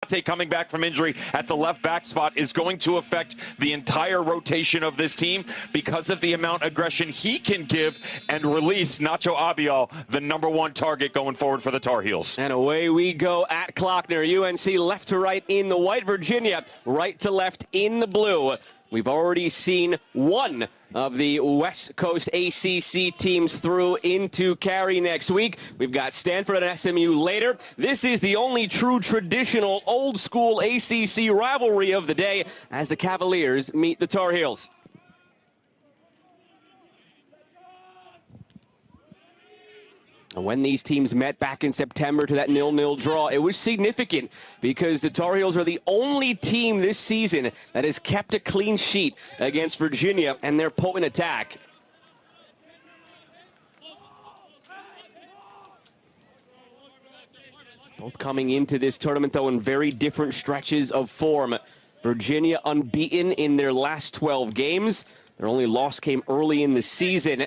coming back from injury at the left back spot is going to affect the entire rotation of this team because of the amount of aggression he can give and release Nacho Abial, the #1 target going forward for the Tar Heels. And away we go at Klockner. UNC left to right in the white, Virginia right to left in the blue. We've already seen one of the West Coast ACC teams through into Cary next week. We've got Stanford and SMU later. This is the only true traditional old school ACC rivalry of the day as the Cavaliers meet the Tar Heels. When these teams met back in September to that 0-0 draw, it was significant because the Tar Heels are the only team this season that has kept a clean sheet against Virginia and their potent attack. Both coming into this tournament, though, in very different stretches of form. Virginia unbeaten in their last 12 games. Their only loss came early in the season.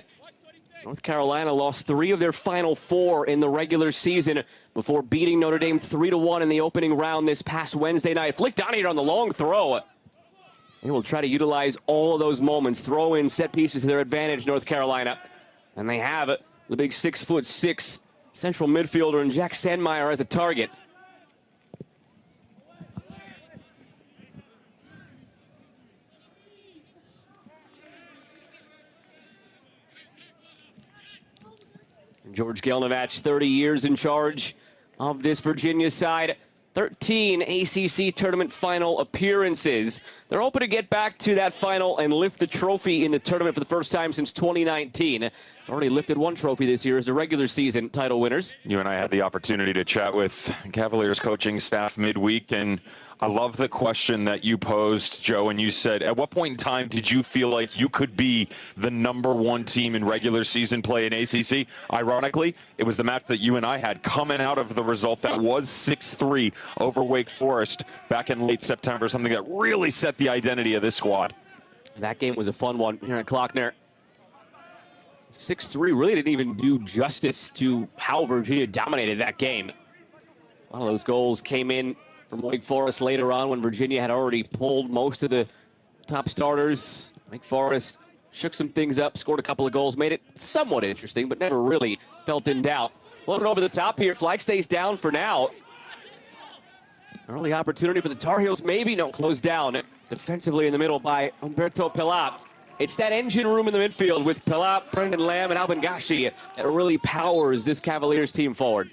North Carolina lost 3 of their final 4 in the regular season before beating Notre Dame 3-1 in the opening round this past Wednesday night. Flick down here on the long throw. They will try to utilize all of those moments, throw in set pieces to their advantage, North Carolina. And they have it. The big 6'6" central midfielder and Jack Sandmeyer as a target. George Gelnevach, 30 years in charge of this Virginia side. 13 ACC tournament final appearances. They're hoping to get back to that final and lift the trophy in the tournament for the first time since 2019. Already lifted 1 trophy this year as the regular season title winners. You and I had the opportunity to chat with Cavaliers coaching staff midweek, and I love the question that you posed, Joe, and you said, at what point in time did you feel like you could be the #1 team in regular season play in ACC? Ironically, it was the match that you and I had coming out of the result that was 6-3 over Wake Forest back in late September, something that really set the identity of this squad. That game was a fun one here at Klockner. 6-3 really didn't even do justice to how Virginia dominated that game. A lot of those goals came in from Wake Forest later on when Virginia had already pulled most of the top starters. Wake Forest shook some things up, scored a couple of goals, made it somewhat interesting, but never really felt in doubt. Floating over the top here, flag stays down for now. Early opportunity for the Tar Heels, maybe no, closed down defensively in the middle by Umberto Pelap. It's that engine room in the midfield with Pelap, Brendan Lamb, and Alban Gashi that really powers this Cavaliers team forward.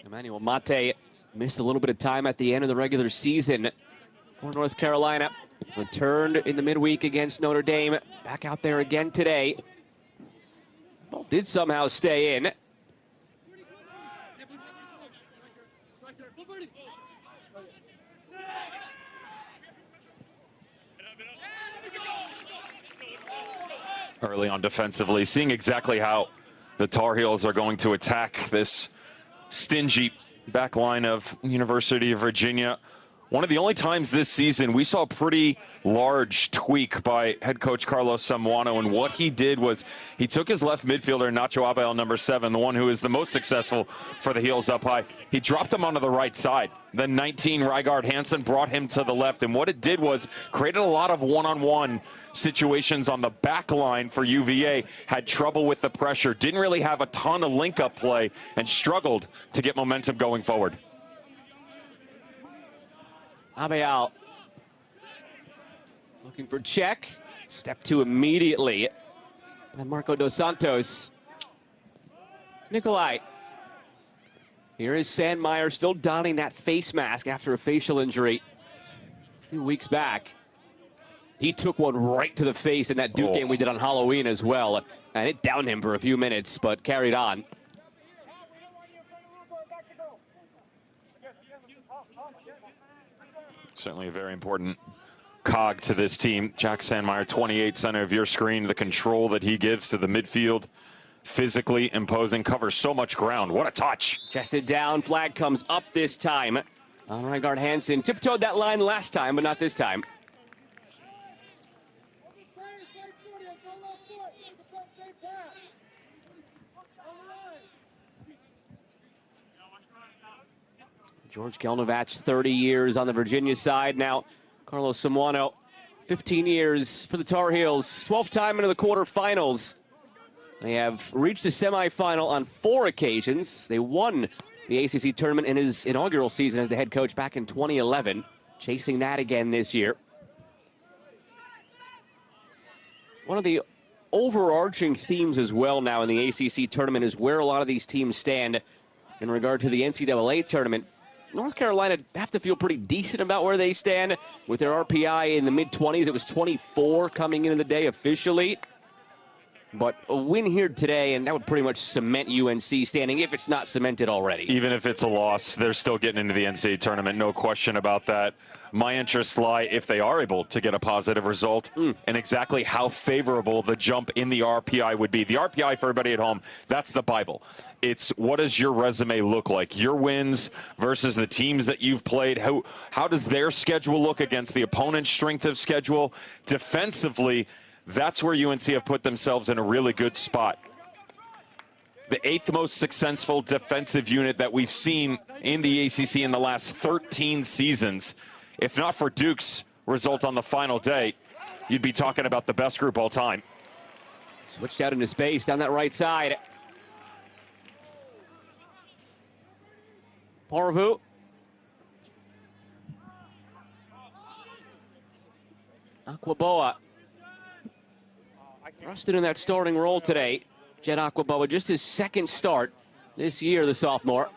Emmanuel Mate missed a little bit of time at the end of the regular season for North Carolina. Returned in the midweek against Notre Dame. Back out there again today. Ball did somehow stay in. Early on defensively, seeing exactly how the Tar Heels are going to attack this stingy back line of University of Virginia. One of the only times this season we saw a pretty large tweak by head coach Carlos Samuano, and what he did was he took his left midfielder, Nacho Abial, #7, the one who is the most successful for the Heels up high. He dropped him onto the right side. Then 19, Rygaard Hansen brought him to the left, and what it did was created a lot of one-on-one situations on the back line for UVA, had trouble with the pressure, didn't really have a ton of link-up play, and struggled to get momentum going forward. Abial looking for check. Step 2 immediately by Marco Dos Santos. Nikolai. Here is Sandmeyer still donning that face mask after a facial injury a few weeks back. He took one right to the face in that Duke game we did on Halloween as well. And it downed him for a few minutes, but carried on. Certainly a very important cog to this team. Jack Sandmeyer, 28, center of your screen. The control that he gives to the midfield, physically imposing, covers so much ground. What a touch. Chested down, flag comes up this time. Reinhard Hansen tiptoed that line last time, but not this time. George Gelnovac, 30 years on the Virginia side. Now, Carlos Samuano, 15 years for the Tar Heels. 12th time into the quarterfinals. They have reached the semifinal on 4 occasions. They won the ACC tournament in his inaugural season as the head coach back in 2011. Chasing that again this year. One of the overarching themes as well now in the ACC tournament is where a lot of these teams stand in regard to the NCAA tournament. North Carolina have to feel pretty decent about where they stand with their RPI in the mid-20s. It was 24 coming into the day officially. But a win here today, and that would pretty much cement UNC standing if it's not cemented already. Even if it's a loss, they're still getting into the NCAA tournament, no question about that. My interests lie if they are able to get a positive result and exactly how favorable the jump in the RPI would be. The RPI, for everybody at home, that's the Bible. It's what does your resume look like? Your wins versus the teams that you've played. How does their schedule look against the opponent's strength of schedule? Defensively, that's where UNC have put themselves in a really good spot. The 8th most successful defensive unit that we've seen in the ACC in the last 13 seasons. If not for Duke's result on the final day, you'd be talking about the best group all time. Switched out into space down that right side. Parvu. Aquaboa. Thrusted in that starting role today. Jet Aquaboa, just his 2nd start this year, the sophomore.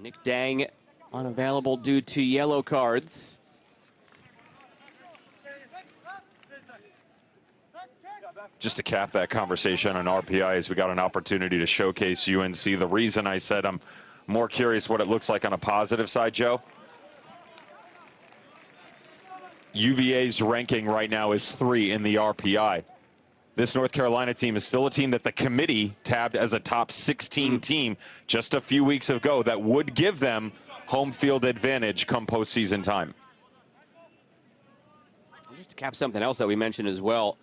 Nick Dang unavailable due to yellow cards. Just to cap that conversation on RPI, as we got an opportunity to showcase UNC. The reason I said I'm more curious what it looks like on a positive side, Joe. UVA's ranking right now is 3 in the RPI. This North Carolina team is still a team that the committee tabbed as a top 16 team just a few weeks ago that would give them home field advantage come postseason time. Just to cap something else that we mentioned as well,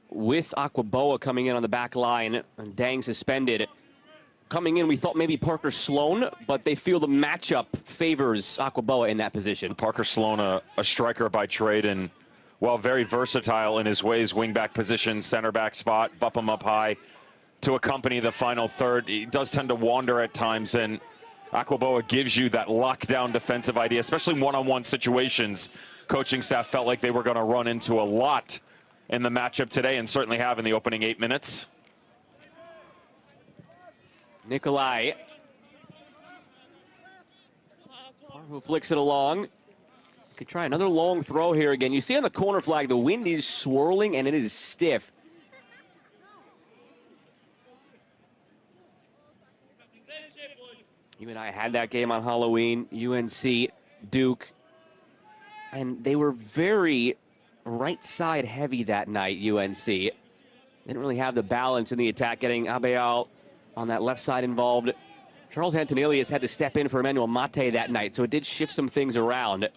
with Aquaboa coming in on the back line and Dang suspended, coming in we thought maybe Parker Sloan, but they feel the matchup favors Aquaboa in that position. Parker Sloan, a striker by trade, and while very versatile in his ways, wingback position, center back spot, bump him up high to accompany the final third. He does tend to wander at times, and Aquaboa gives you that lockdown defensive idea, especially one-on-one situations. Coaching staff felt like they were going to run into a lot in the matchup today, and certainly have in the opening 8 minutes. Nikolai. Who flicks it along. Could try another long throw here again. You see on the corner flag, the wind is swirling and it is stiff. You and I had that game on Halloween, UNC, Duke, and they were very right side heavy that night, UNC. Didn't really have the balance in the attack, getting Abeal on that left side involved. Charles Antonelius had to step in for Emmanuel Mate that night, so it did shift some things around.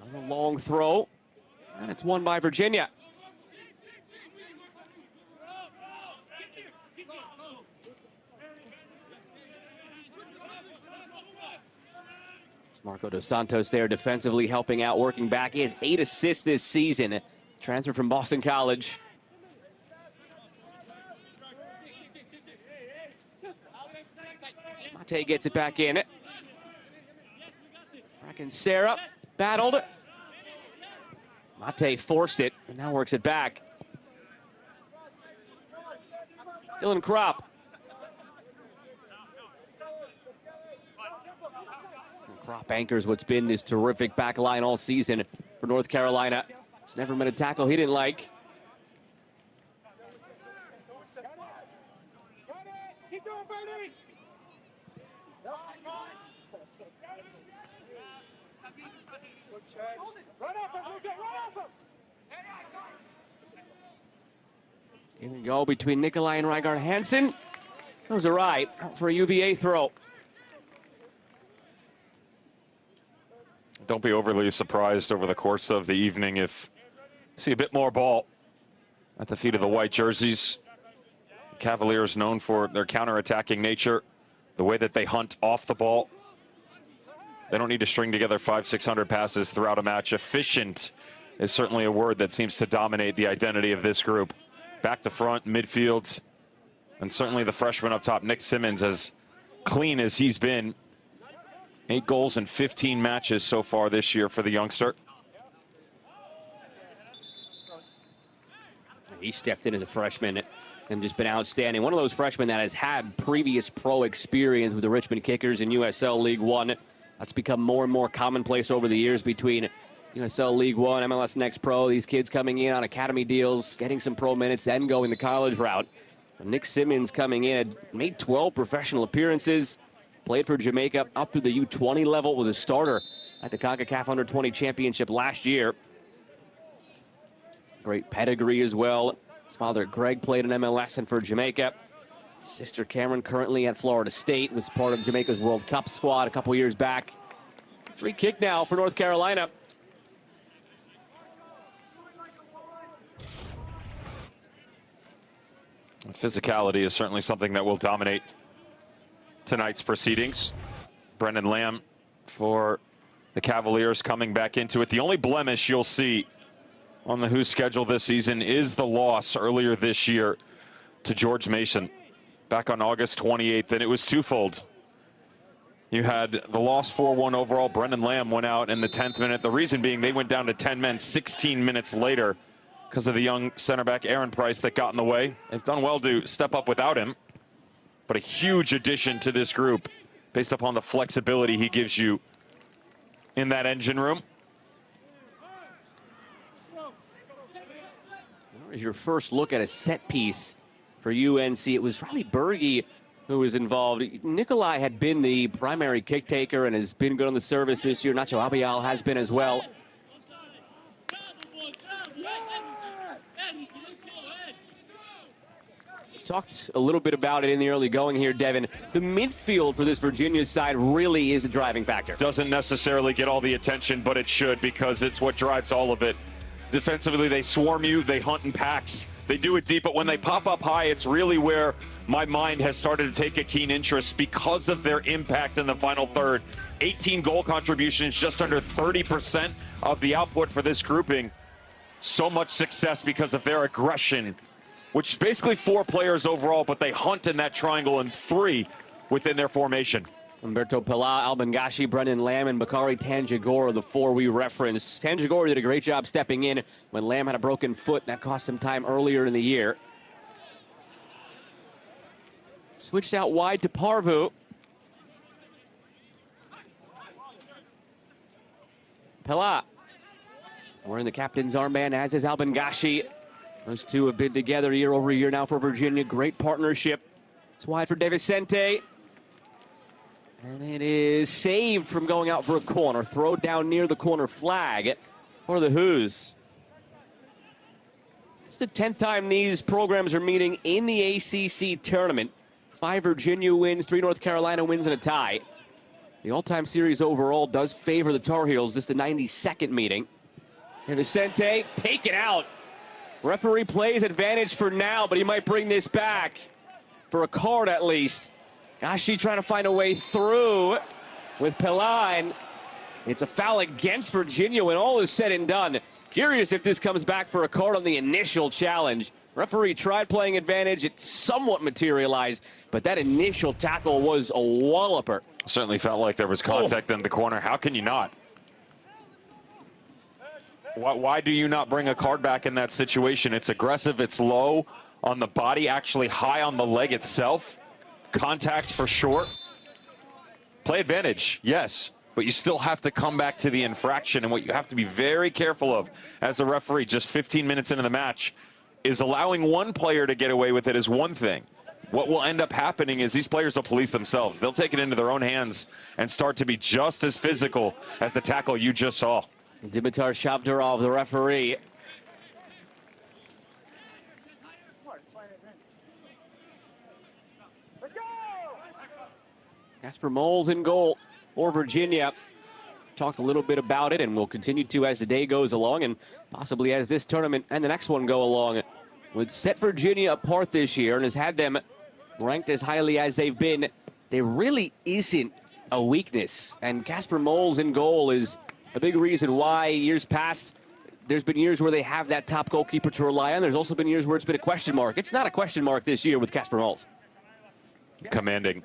Another long throw, and it's won by Virginia. Marco Dos Santos there defensively helping out, working back. He has 8 assists this season. Transfer from Boston College. Mate gets it back in. Bracken Sarah battled. Mate forced it and now works it back. Dylan Kropp. Kropp anchors what's been this terrific back line all season for North Carolina. He's never met a tackle he didn't like. Give and go between Nikolai and Rygaard Hansen. That was all right for a UVA throw. Don't be overly surprised over the course of the evening if you see a bit more ball at the feet of the white jerseys. Cavaliers known for their counter-attacking nature, the way that they hunt off the ball. They don't need to string together 500-600 passes throughout a match. Efficient is certainly a word that seems to dominate the identity of this group. Back to front, midfield, and certainly the freshman up top, Nick Simmons, as clean as he's been. 8 goals in 15 matches so far this year for the youngster. He stepped in as a freshman and just been outstanding. One of those freshmen that has had previous pro experience with the Richmond Kickers in USL League One. That's become more and more commonplace over the years between USL League One, MLS Next Pro. These kids coming in on academy deals, getting some pro minutes, then going the college route. And Nick Simmons coming in, had made 12 professional appearances. Played for Jamaica up to the U20 level, was a starter at the CONCACAF Under-20 Championship last year. Great pedigree as well. His father, Greg, played in MLS and for Jamaica. Sister Cameron currently at Florida State, was part of Jamaica's World Cup squad a couple years back. Free kick now for North Carolina. Physicality is certainly something that will dominate tonight's proceedings. Brendan Lamb for the Cavaliers coming back into it. The only blemish you'll see on the Who's schedule this season is the loss earlier this year to George Mason back on August 28th, and it was twofold. You had the loss 4-1 overall. Brendan Lamb went out in the 10th minute. The reason being they went down to 10 men 16 minutes later because of the young center back Aaron Price that got in the way. They've done well to step up without him, but a huge addition to this group based upon the flexibility he gives you in that engine room. As your first look at a set piece for UNC, it was Riley Berge who was involved. Nikolai had been the primary kick taker and has been good on the service this year. Nacho Abial has been as well. Talked a little bit about it in the early going here, Devin. The midfield for this Virginia side really is a driving factor. Doesn't necessarily get all the attention, but it should, because it's what drives all of it. Defensively, they swarm you, they hunt in packs, they do it deep, but when they pop up high, it's really where my mind has started to take a keen interest because of their impact in the final third. 18 goal contributions, just under 30% of the output for this grouping. So much success because of their aggression, which is basically 4 players overall, but they hunt in that triangle and 3 within their formation. Humberto Pela, Albangashi, Brendan Lamb, and Bakari Tanjagor are the 4 we referenced. Tanjagor did a great job stepping in when Lamb had a broken foot. That cost him time earlier in the year. Switched out wide to Parvu. Pela wearing the captain's armband, as is Albangashi. Those two have been together year over year now for Virginia. Great partnership. It's wide for De Vicente. And it is saved from going out for a corner. Throw down near the corner flag for the Who's. It's the 10th time these programs are meeting in the ACC tournament. 5 Virginia wins, 3 North Carolina wins, and a tie. The all-time series overall does favor the Tar Heels. This is the 92nd meeting. And Vicente taken out. Referee plays advantage for now, but he might bring this back for a card at least. Gashi trying to find a way through with Pela. It's a foul against Virginia when all is said and done. Curious if this comes back for a card on the initial challenge. Referee tried playing advantage. It somewhat materialized, but that initial tackle was a walloper. Certainly felt like there was contact in the corner. How can you not? Why do you not bring a card back in that situation? It's aggressive, it's low on the body, actually high on the leg itself. Contact for sure. Play advantage, yes, but you still have to come back to the infraction. And what you have to be very careful of as a referee, just 15 minutes into the match, is allowing one player to get away with it is one thing. What will end up happening is these players will police themselves. They'll take it into their own hands and start to be just as physical as the tackle you just saw. Dimitar Shavdarov, the referee. Casper Moles in goal for Virginia. Talked a little bit about it, and we'll continue to as the day goes along, and possibly as this tournament and the next one go along. Would set Virginia apart this year and has had them ranked as highly as they've been. There really isn't a weakness, and Casper Moles in goal is a big reason why years past there's been years where they have that top goalkeeper to rely on. There's also been years where it's been a question mark. It's not a question mark this year with Casper Moles. Commanding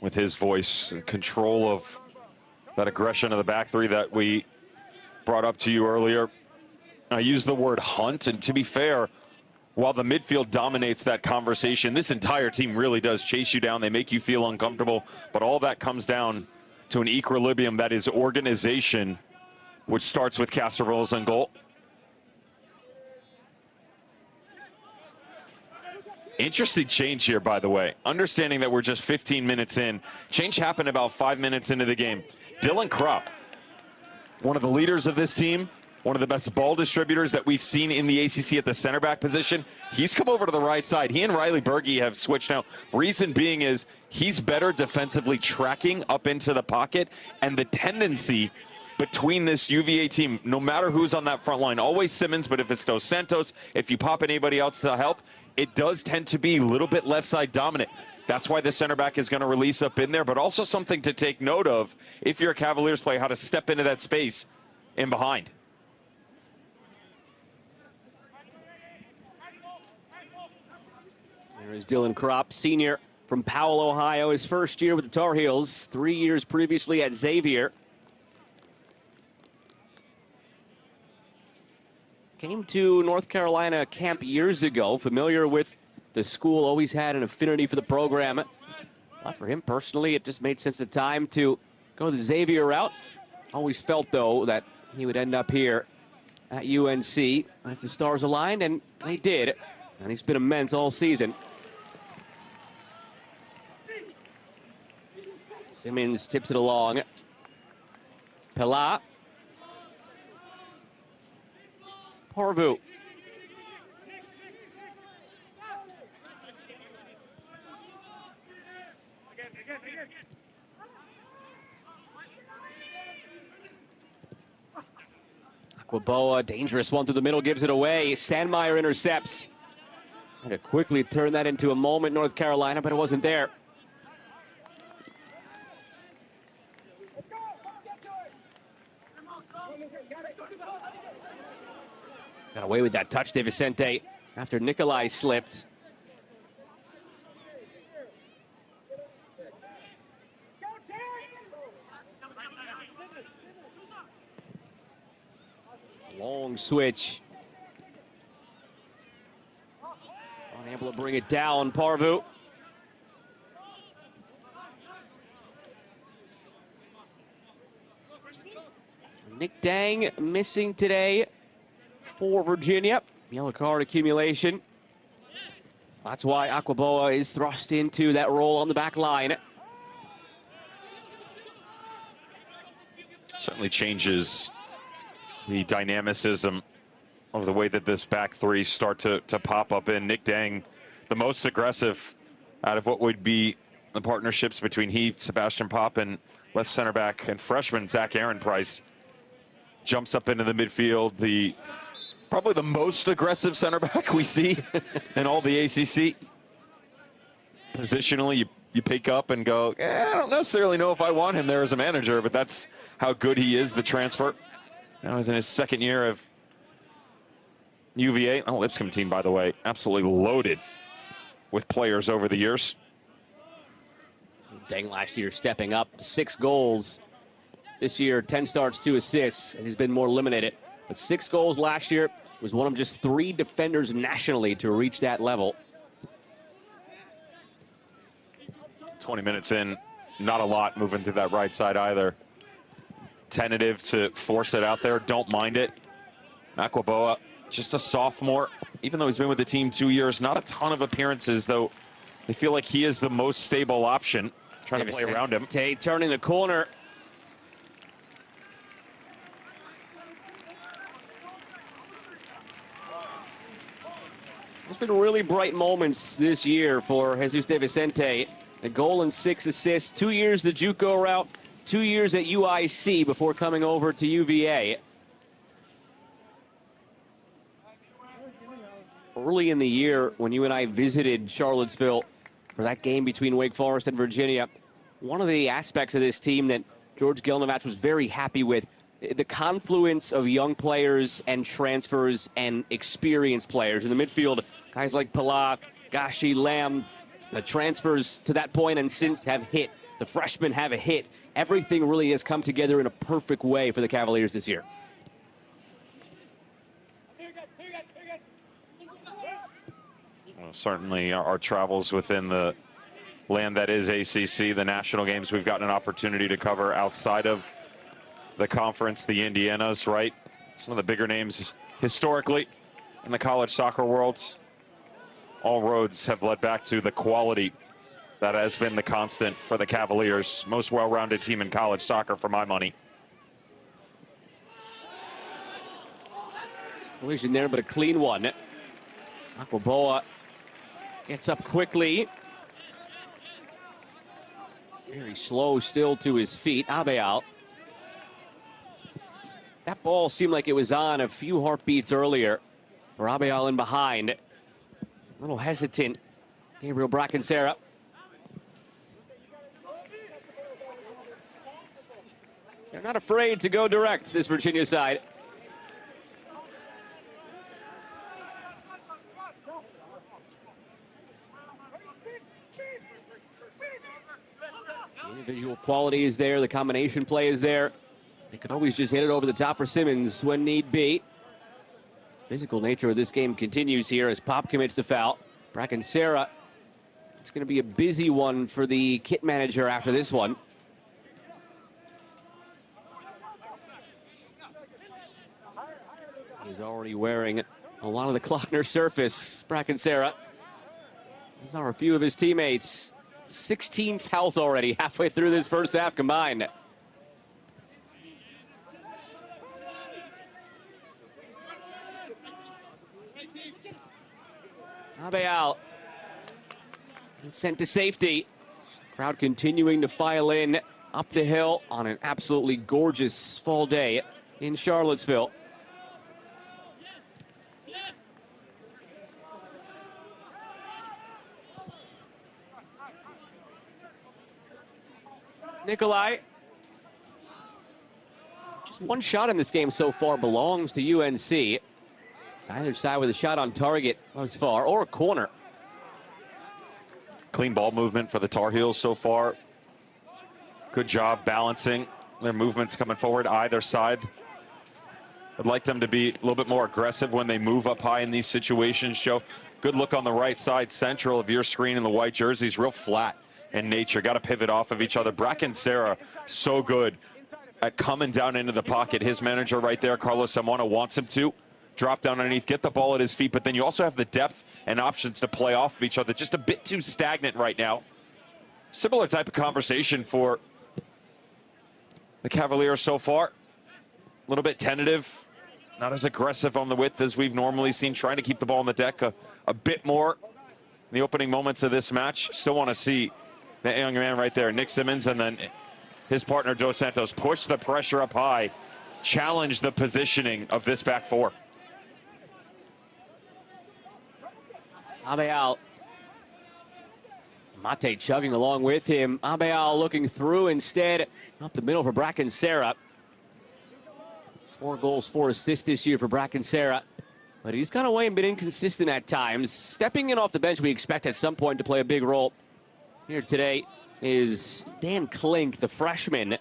with his voice and control of that aggression of the back three that we brought up to you earlier. I used the word hunt, and to be fair, while the midfield dominates that conversation, this entire team really does chase you down. They make you feel uncomfortable, but all that comes down to an equilibrium that is organization, which starts with Casper Moles in goal. Interesting change here, by the way. Understanding that we're just 15 minutes in. Change happened about 5 minutes into the game. Dylan Kropp, one of the leaders of this team, one of the best ball distributors that we've seen in the ACC at the center back position. He's come over to the right side. He and Riley Berge have switched now. Reason being is he's better defensively tracking up into the pocket, and the tendency between this UVA team, no matter who's on that front line, always Simmons, but if it's Dos Santos, if you pop anybody else to help, it does tend to be a little bit left side dominant. That's why the center back is going to release up in there, but also something to take note of if you're a Cavaliers player, how to step into that space in behind. There is Dylan Kropp, senior from Powell, Ohio. His first year with the Tar Heels, 3 years previously at Xavier. Came to North Carolina camp years ago, familiar with the school, always had an affinity for the program. But for him personally, it just made sense at the time to go the Xavier route. Always felt, though, that he would end up here at UNC if the stars aligned, and they did. And he's been immense all season. Simmons tips it along. Pela. Parvu. Aquaboa, dangerous one through the middle, gives it away. Sandmeyer intercepts. Had to quickly turn that into a moment, North Carolina, but it wasn't there. Got away with that touch, De Vicente, after Nikolai slipped. Long switch. Unable to bring it down, Parvu. Nick Dang missing today for Virginia. Yellow card accumulation. So that's why Aquaboa is thrust into that role on the back line. Certainly changes the dynamicism of the way that this back three start to pop up in. Nick Dang, the most aggressive out of what would be the partnerships between he, Sebastian Pop, and left center back and freshman Zach Aaron Price. Jumps up into the midfield, probably the most aggressive center back we see in all the ACC. Positionally, you pick up and go, I don't necessarily know if I want him there as a manager, but that's how good he is, the transfer. Now he's in his second year of UVA. Oh, Lipscomb team, by the way, absolutely loaded with players over the years. Dang last year stepping up, 6 goals. This year, 10 starts, 2 assists, as he's been more limited. But 6 goals last year, was one of just 3 defenders nationally to reach that level. 20 minutes in, not a lot moving through that right side either. Tentative to force it out there, don't mind it. Aquaboa, just a sophomore, even though he's been with the team 2 years, not a ton of appearances, though they feel like he is the most stable option. Trying to play around him. Turning the corner. There's been really bright moments this year for Jesus De Vicente. A goal and 6 assists. 2 years the JUCO route, 2 years at UIC before coming over to UVA. Early in the year, when you and I visited Charlottesville for that game between Wake Forest and Virginia, one of the aspects of this team that George Gelnevach was very happy with, the confluence of young players and transfers and experienced players. In the midfield, guys like Pala, Gashi, Lamb, the transfers to that point and since have hit. The freshmen have a hit. Everything really has come together in a perfect way for the Cavaliers this year. Well, certainly our travels within the land that is ACC, the national games we've gotten an opportunity to cover outside of the conference, the Indianas, right? Some of the bigger names historically in the college soccer world. All roads have led back to the quality that has been the constant for the Cavaliers. Most well-rounded team in college soccer for my money. Collision there, but a clean one. Aquaboa gets up quickly. Very slow still to his feet. Abeal. That ball seemed like it was on a few heartbeats earlier for Abeal in behind. A little hesitant. Gabriel Bracancera. They're not afraid to go direct, this Virginia side. The individual quality is there. The combination play is there. They could always just hit it over the top for Simmons when need be. Physical nature of this game continues here as Pop commits the foul. Bracancera, it's going to be a busy one for the kit manager after this one. He's already wearing a lot of the Klockner surface, Bracancera. These are a few of his teammates. 16 fouls already halfway through this first half combined. Abeal sent to safety. Crowd continuing to file in up the hill on an absolutely gorgeous fall day in Charlottesville. Nikolai. Just one shot in this game so far belongs to UNC. Either side with a shot on target thus far, or a corner. Clean ball movement for the Tar Heels so far. Good job balancing their movements coming forward either side. I'd like them to be a little bit more aggressive when they move up high in these situations, Joe. Good look on the right side, central of your screen in the white jerseys, real flat in nature. Got to pivot off of each other. Bracancera, so good at coming down into the pocket. His manager right there, Carlos Simmonds, wants him to drop down underneath, get the ball at his feet, but then you also have the depth and options to play off of each other. Just a bit too stagnant right now. Similar type of conversation for the Cavaliers so far. A little bit tentative, not as aggressive on the width as we've normally seen, trying to keep the ball on the deck a bit more in the opening moments of this match. Still want to see that young man right there, Nick Simmons, and then his partner Dos Santos push the pressure up high, challenge the positioning of this back four. Abeal. Mate chugging along with him. Abeal looking through instead. Up the middle for Bracancera. 4 goals, 4 assists this year for Bracancera. But he's gone away and been inconsistent at times. Stepping in off the bench, we expect at some point to play a big role. Here today is Dan Klink, the freshman.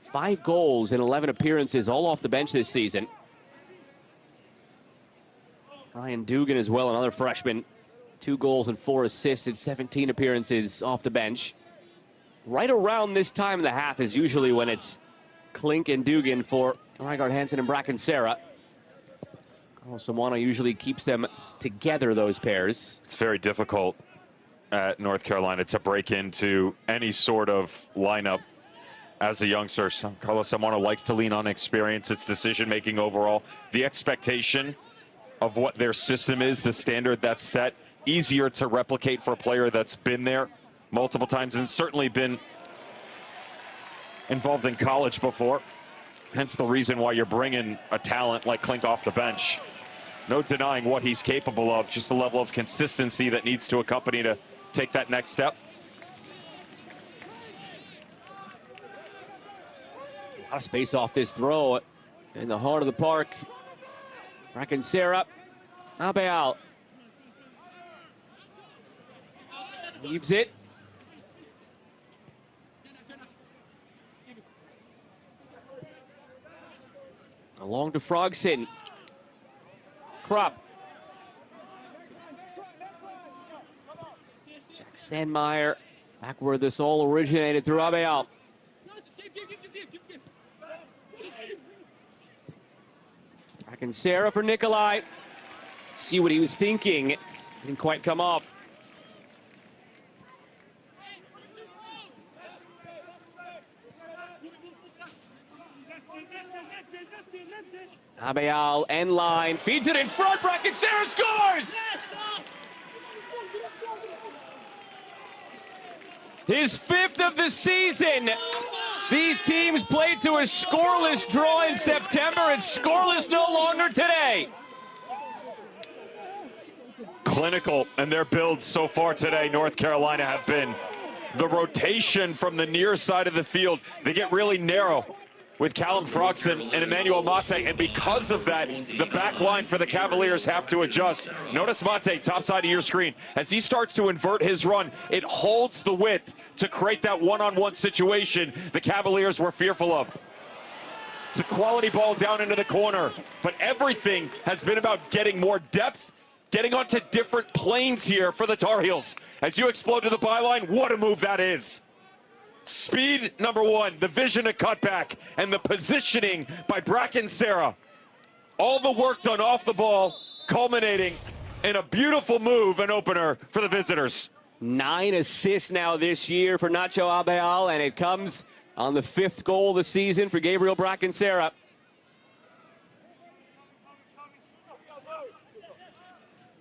5 goals in 11 appearances, all off the bench this season. Ryan Dugan as well, another freshman. 2 goals and 4 assists in 17 appearances off the bench. Right around this time of the half is usually when it's Klink and Dugan for Rygaard Hansen and Bracancera. Carlos Simmonds usually keeps them together, those pairs. It's very difficult at North Carolina to break into any sort of lineup as a youngster. So Carlos Simmonds likes to lean on experience, its decision-making overall. The expectation of what their system is, the standard that's set, easier to replicate for a player that's been there multiple times and certainly been involved in college before. Hence the reason why you're bringing a talent like Klink off the bench. No denying what he's capable of, just the level of consistency that needs to accompany to take that next step. A lot of space off this throw in the heart of the park. Bracken-Sarah, Abeal. Leaves it. Along to Frogson. Krupp. Jack Sandmeyer, back where this all originated through Abeal. Bracken-Sarah for Nikolai. See what he was thinking. Didn't quite come off. Abeal end line, feeds it in front, Bracken-Sarah scores! His 5th of the season. These teams played to a scoreless draw in September. It's scoreless no longer today. Clinical in their builds so far today, North Carolina have been. The rotation from the near side of the field, they get really narrow with Callum Frogson and Emmanuel Mate, and because of that, the back line for the Cavaliers have to adjust. Notice Mate, top side of your screen. As he starts to invert his run, it holds the width to create that one-on-one situation the Cavaliers were fearful of. It's a quality ball down into the corner, but everything has been about getting more depth, getting onto different planes here for the Tar Heels. As you explode to the byline, what a move that is. Speed, number one, the vision to cut back, and the positioning by Bracken-Sarah. All the work done off the ball, culminating in a beautiful move and opener for the visitors. 9 assists now this year for Nacho Abeal, and it comes on the 5th goal of the season for Gabriel Bracken-Sarah.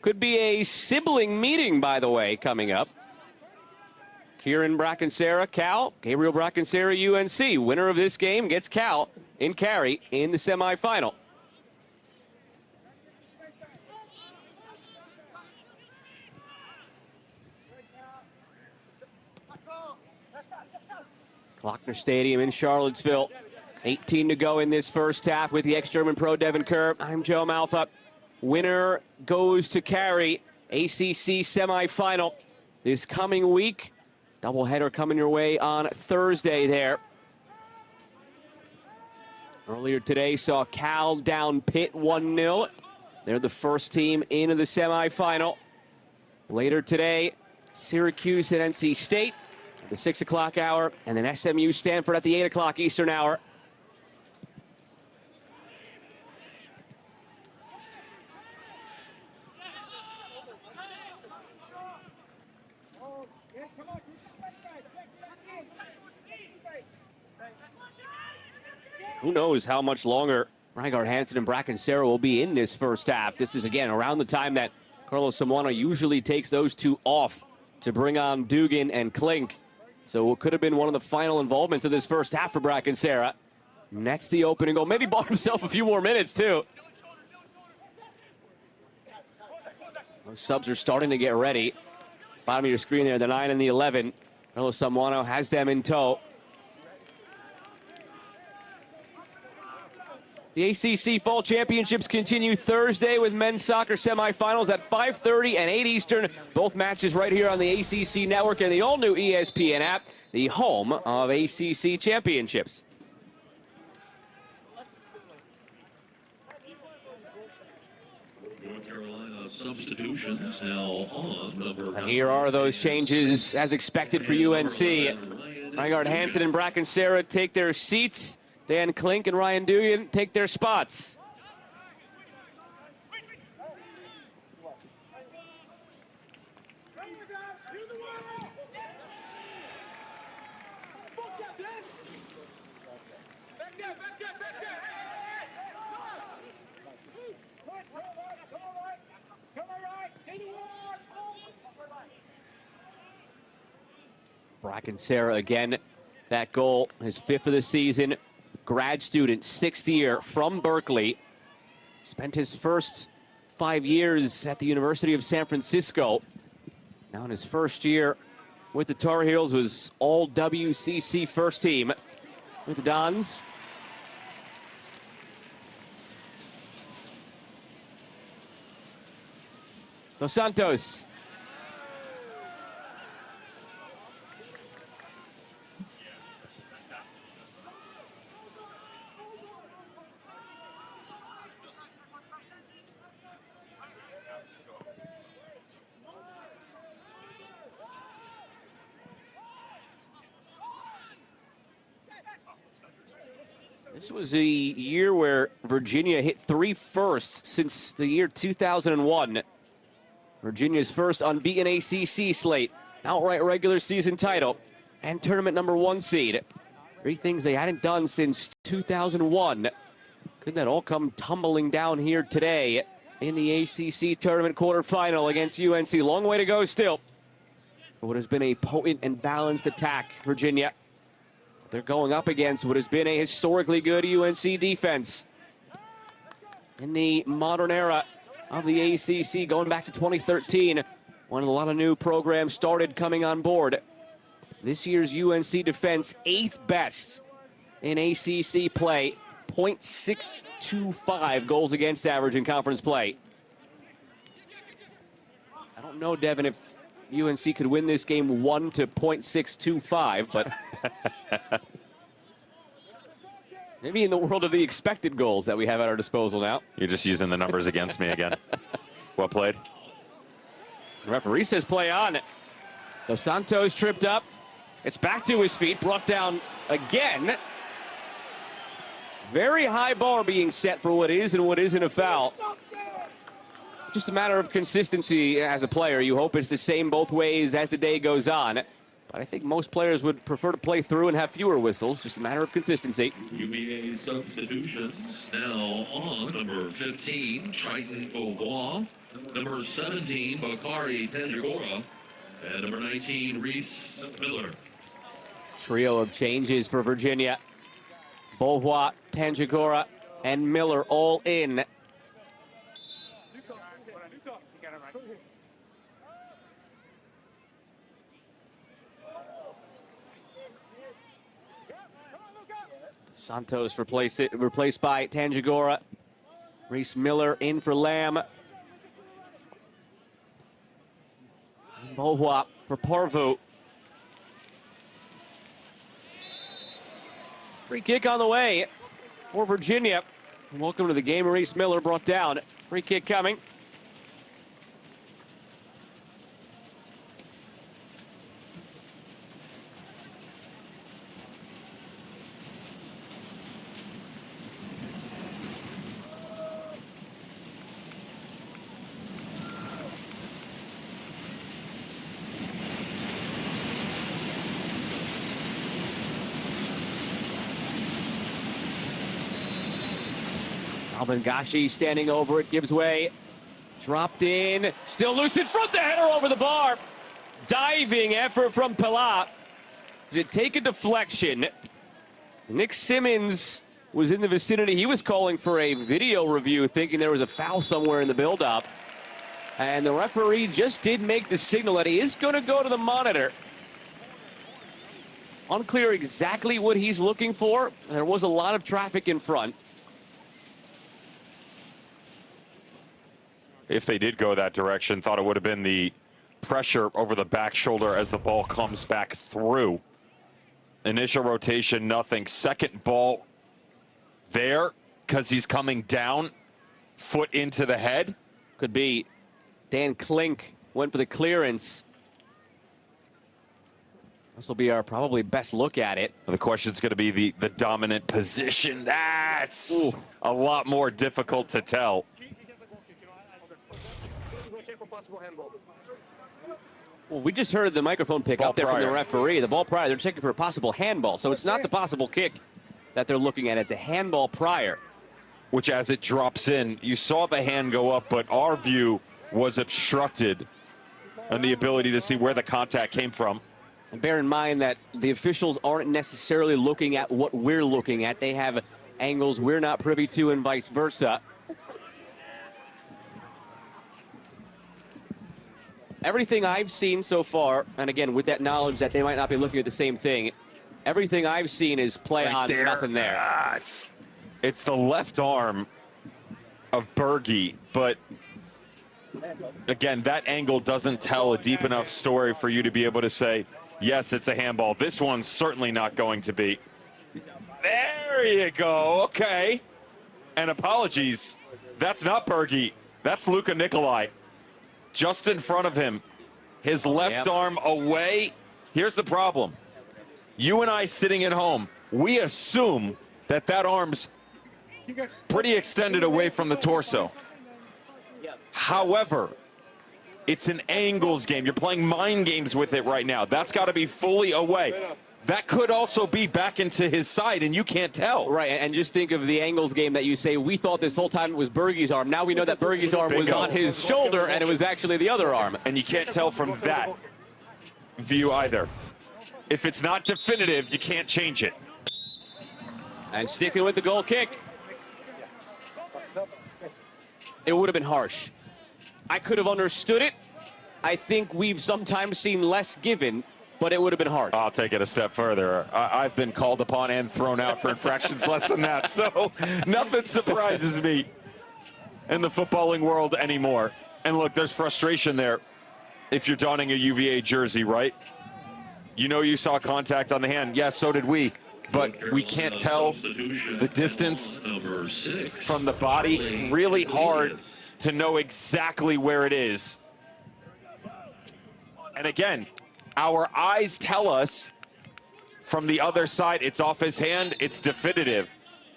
Could be a sibling meeting, by the way, coming up. Kieran Bracken-Sarah, Cal. Gabriel Bracken-Sarah, UNC. Winner of this game gets Cal in Cary in the semifinal. Klockner Stadium in Charlottesville. 18 to go in this first half with the ex-German pro Devin Kerr. I'm Joe Malfa. Winner goes to Cary. ACC semifinal this coming week. Doubleheader coming your way on Thursday there. Earlier today saw Cal down Pitt 1-0. They're the first team into the semifinal. Later today, Syracuse and NC State at the 6 o'clock hour, and then SMU Stanford at the 8 o'clock Eastern hour. Who knows how much longer Reinhard Hansen and Bracken-Sarah will be in this first half. This is, again, around the time that Carlos Samuano usually takes those two off to bring on Dugan and Klink. So it could have been one of the final involvements of this first half for Bracken-Sarah. And that's the opening goal. Maybe bought himself a few more minutes, too. Those subs are starting to get ready. Bottom of your screen there, the 9 and the 11. Carlos Samuano has them in tow. The ACC Fall Championships continue Thursday with men's soccer semifinals at 5:30 and 8 Eastern. Both matches right here on the ACC Network and the all-new ESPN app, the home of ACC Championships. North Carolina substitutions now on number. And here are those changes as expected for UNC. Reinhard Hansen and Bracken-Sarah take their seats. Dan Klink and Ryan Dugan take their spots. Bracken Sarah again. That goal, his 5th of the season. Grad student, 6th year from Berkeley. Spent his first 5 years at the University of San Francisco. Now in his first year with the Tar Heels, was all WCC first team with the Dons. Dos Santos. This was a year where Virginia hit 3 firsts since the year 2001. Virginia's first unbeaten ACC slate, outright regular season title, and tournament #1 seed. 3 things they hadn't done since 2001. Could that all come tumbling down here today in the ACC tournament quarterfinal against UNC? Long way to go still for what has been a potent and balanced attack, Virginia. They're going up against what has been a historically good UNC defense in the modern era of the ACC, going back to 2013, when a lot of new programs started coming on board. This year's UNC defense, 8th best in ACC play, .625 goals against average in conference play. I don't know, Devin, if UNC could win this game 1 to .625, but maybe in the world of the expected goals that we have at our disposal now. You're just using the numbers against me again. Well played. The referee says play on. Dos Santos tripped up. It's back to his feet, brought down again. Very high bar being set for what is and what isn't a foul. Just a matter of consistency as a player. You hope it's the same both ways as the day goes on. But I think most players would prefer to play through and have fewer whistles. Just a matter of consistency. UVA substitutions now on. Number 15, Triton Beauvoir. Number 17, Bakari Tanjagora. And number 19, Reese Miller. Trio of changes for Virginia. Beauvoir, Tanjagora, and Miller all in. Santos replaced by Tanjagora. Reese Miller in for Lamb. Beauvoir for Parvu. Free kick on the way for Virginia. Welcome to the game. Reese Miller brought down. Free kick coming. Albangashi standing over it, gives way. Dropped in, still loose in front, the header over the bar. Diving effort from Pilat. Did it take a deflection? Nick Simmons was in the vicinity. He was calling for a video review, thinking there was a foul somewhere in the buildup. And the referee just did make the signal that he is going to go to the monitor. Unclear exactly what he's looking for. There was a lot of traffic in front. If they did go that direction, thought it would have been the pressure over the back shoulder as the ball comes back through. Initial rotation, nothing. Second ball there because he's coming down, foot into the head. Could be. Dan Klink went for the clearance. This will be our probably best look at it. The question's going to be the dominant position. That's a lot more difficult to tell. Well, we just heard the microphone pick up there from the referee. The ball prior, they're checking for a possible handball. So it's not the possible kick that they're looking at. It's a handball prior. Which, as it drops in, you saw the hand go up, but our view was obstructed and the ability to see where the contact came from. Bear in mind that the officials aren't necessarily looking at what we're looking at. They have angles we're not privy to and vice versa. Everything I've seen so far, and again, with that knowledge that they might not be looking at the same thing, everything I've seen is play Right on, there. nothing there. It's the left arm of Berge, but again, that angle doesn't tell a deep enough story for you to be able to say, yes, it's a handball. This one's certainly not going to be. There you go. Okay. And apologies. That's not Berge. That's Luka Nikolai. Just in front of him. His left arm away. Here's the problem. You and I sitting at home, we assume that that arm's pretty extended away from the torso. However, it's an angles game. You're playing mind games with it right now. That's got to be fully away. That could also be back into his side, and you can't tell. Right, and just think of the angles game that you say, we thought this whole time it was Berge's arm. Now we know that Berge's arm was on his shoulder, and it was actually the other arm. And you can't tell from that view either. If it's not definitive, you can't change it. And sticking with the goal kick. It would have been harsh. I could have understood it. I think we've sometimes seen less given, but it would have been harsh. I'll take it a step further. I've been called upon and thrown out for infractions less than that, so nothing surprises me in the footballing world anymore. And look, there's frustration there if you're donning a UVA jersey, right? You know you saw contact on the hand. Yes, so did we. But we can't tell the distance from the body. Really hard to know exactly where it is. And again, our eyes tell us from the other side, it's off his hand, it's definitive.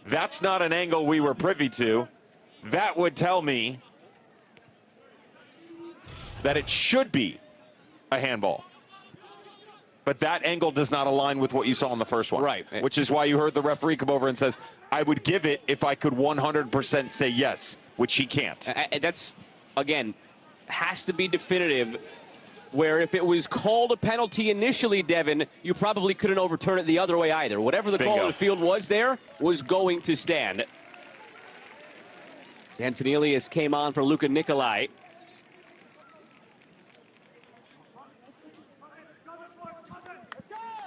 That's not an angle we were privy to. That would tell me that it should be a handball. But that angle does not align with what you saw in the first one. Right. Which is why you heard the referee come over and says, I would give it if I could 100% say yes, which he can't. That's, again, has to be definitive, where if it was called a penalty initially, Devin, you probably couldn't overturn it the other way either. Whatever the call on the field was there was going to stand. Antonelius came on for Luka Nikolai.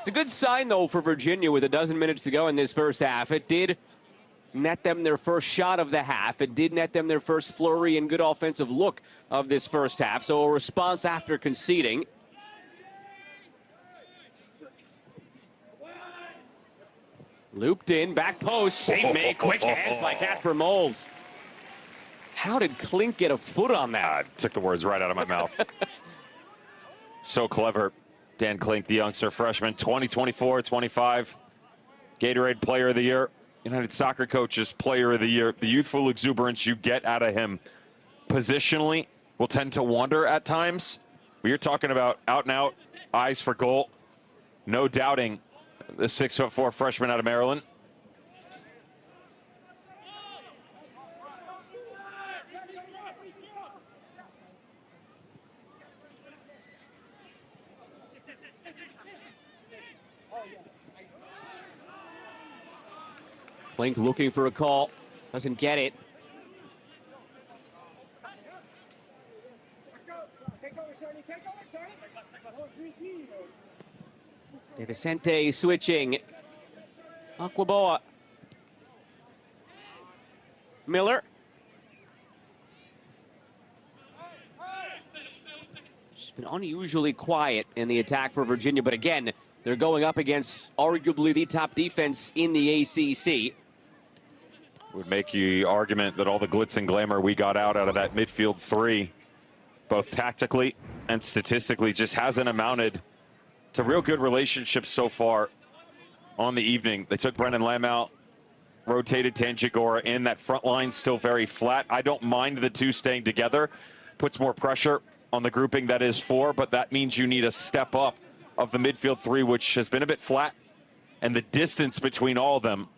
It's a good sign, though, for Virginia with a dozen minutes to go in this first half. It did net them their first shot of the half. It did net them their first flurry and good offensive look of this first half. So a response after conceding. Looped in, back post, save made, quick hands by Casper Moles. How did Klink get a foot on that? Took the words right out of my mouth. So clever. Dan Klink, the youngster freshman, 2024-25, Gatorade Player of the Year, United Soccer Coaches Player of the Year. The youthful exuberance you get out of him positionally will tend to wander at times. But you're talking about out and out, eyes for goal. No doubting the 6'4" freshman out of Maryland. Klink looking for a call, doesn't get it. De Vicente switching. Aquaboa. Miller. It's been unusually quiet in the attack for Virginia, but again, they're going up against arguably the top defense in the ACC. Would make the argument that all the glitz and glamour we got out of that midfield three, both tactically and statistically, just hasn't amounted to real good relationships so far on the evening. They took Brendan Lamb out, rotated Tanjigora in. That front line still very flat. I don't mind the two staying together. Puts more pressure on the grouping that is four, but that means you need a step up of the midfield three, which has been a bit flat. And the distance between all of them,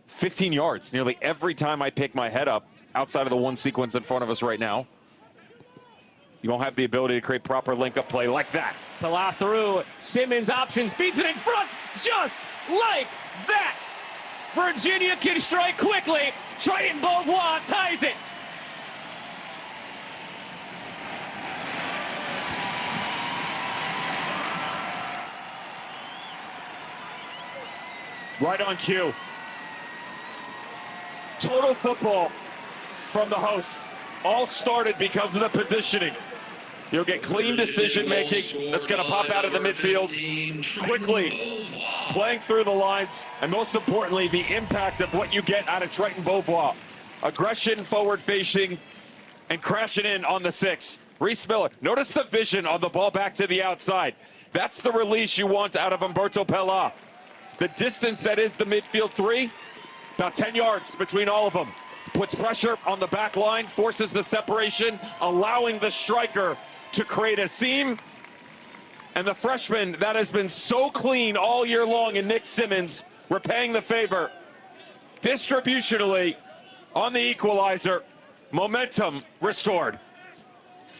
15 yards nearly every time I pick my head up outside of the one sequence in front of us right now. you won't have the ability to create proper link-up play like that. Pala through. Simmons options, feeds it in front, just like that. Virginia can strike quickly. Triton Beauvoir ties it. Right on cue. Total football from the hosts. All started because of the positioning. You'll get clean decision-making that's going to pop out of the midfield quickly, playing through the lines, and most importantly, the impact of what you get out of Triton Beauvoir. Aggression, forward-facing, and crashing in on the 6. Reese Miller, notice the vision on the ball back to the outside. That's the release you want out of Humberto Pela. The distance that is the midfield 3, about 10 yards between all of them. Puts pressure on the back line, forces the separation, allowing the striker to create a seam. And the freshman that has been so clean all year long in Nick Simmons, repaying the favor. Distributionally on the equalizer, momentum restored.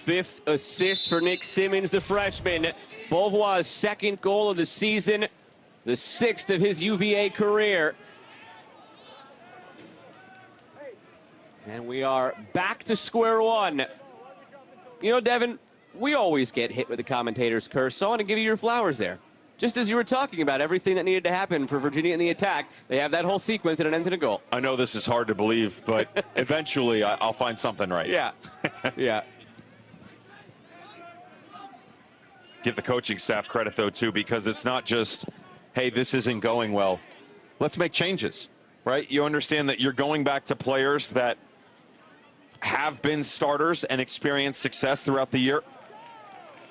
5th assist for Nick Simmons, the freshman. Beauvoir's 2nd goal of the season, the 6th of his UVA career. And we are back to square one. You know, Devin, we always get hit with the commentator's curse, so I want to give you your flowers there. Just as you were talking about everything that needed to happen for Virginia in the attack, they have that whole sequence and it ends in a goal. I know this is hard to believe, but eventually I'll find something right. Yeah, yeah. Give the coaching staff credit, though, too, because it's not just, hey, this isn't going well. Let's make changes, right? You understand that you're going back to players that have been starters and experienced success throughout the year.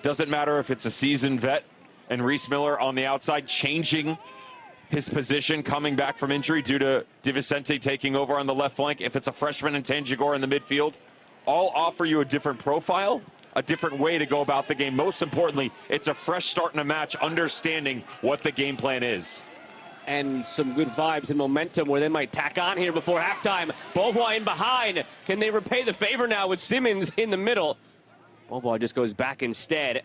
Doesn't matter if it's a seasoned vet and Reese Miller on the outside changing his position, coming back from injury due to DiVicente taking over on the left flank. If it's a freshman and Tanjigor in the midfield, all offer you a different profile, a different way to go about the game. Most importantly, it's a fresh start in a match, understanding what the game plan is. And some good vibes and momentum where they might tack on here before halftime. Beauvoir in behind. Can they repay the favor now with Simmons in the middle? Beauvoir just goes back instead.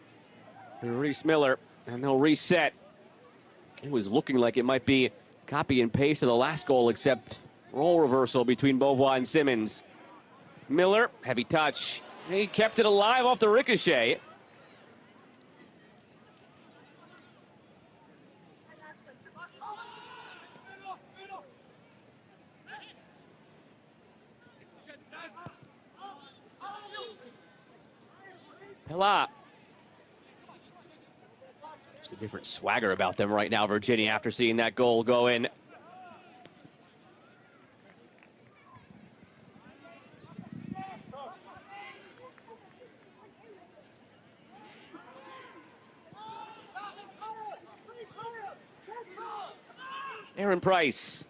Reese Miller, and they'll reset. It was looking like it might be copy and paste of the last goal, except role reversal between Beauvoir and Simmons. Miller, heavy touch. He kept it alive off the ricochet. Pela. Just a different swagger about them right now, Virginia, after seeing that goal go in. Aaron Price.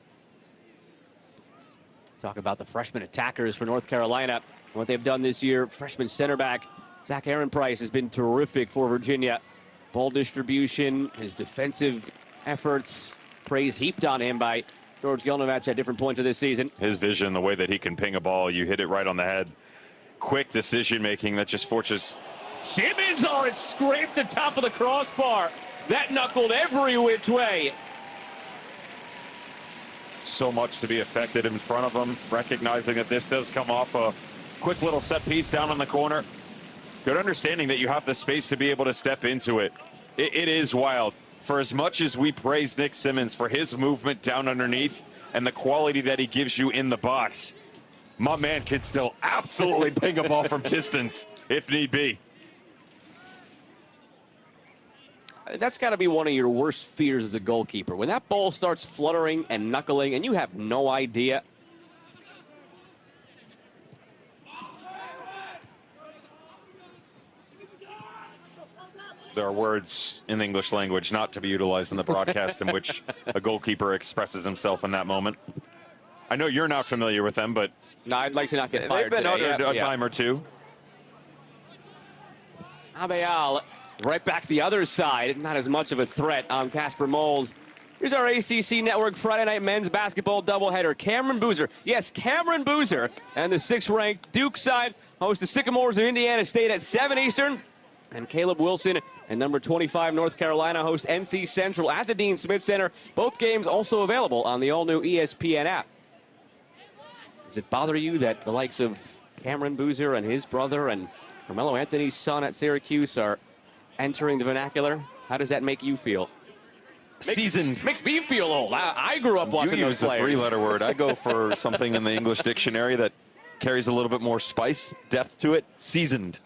Talk about the freshman attackers for North Carolina. What they've done this year, freshman center back Zach Aaron Price has been terrific for Virginia. Ball distribution, his defensive efforts, praise heaped on him by George Gelnovich at different points of this season. His vision, the way that he can ping a ball, you hit it right on the head. Quick decision-making that just forces. Simmons, oh, it scraped the top of the crossbar. That knuckled every which way. So much to be affected in front of him, recognizing that this does come off a quick little set piece down in the corner. Good understanding that you have the space to be able to step into it. It is wild. For as much as we praise Nick Simmons for his movement down underneath and the quality that he gives you in the box, my man can still absolutely ping a ball from distance if need be. That's got to be one of your worst fears as a goalkeeper. When that ball starts fluttering and knuckling and you have no idea. There are words in the English language not to be utilized in the broadcast in which a goalkeeper expresses himself in that moment. I know you're not familiar with them, but no, I'd like to not get fired. They've been uttered a time or two. Abeal right back the other side. Not as much of a threat on Casper Moles Here's our ACC Network Friday night men's basketball doubleheader. Cameron Boozer, yes, Cameron Boozer, and the 6th-ranked Duke side host the Sycamores of Indiana State at 7 Eastern. And Caleb Wilson and number 25 North Carolina host NC Central at the Dean Smith Center. Both games also available on the all-new ESPN app. Does it bother you that the likes of Cameron Boozer and his brother and Carmelo Anthony's son at Syracuse are entering the vernacular? How does that make you feel? Seasoned. Makes me feel old. I grew up watching You those use a players. 3-letter word. I go for something in the English dictionary that carries a little bit more spice, depth to it. Seasoned.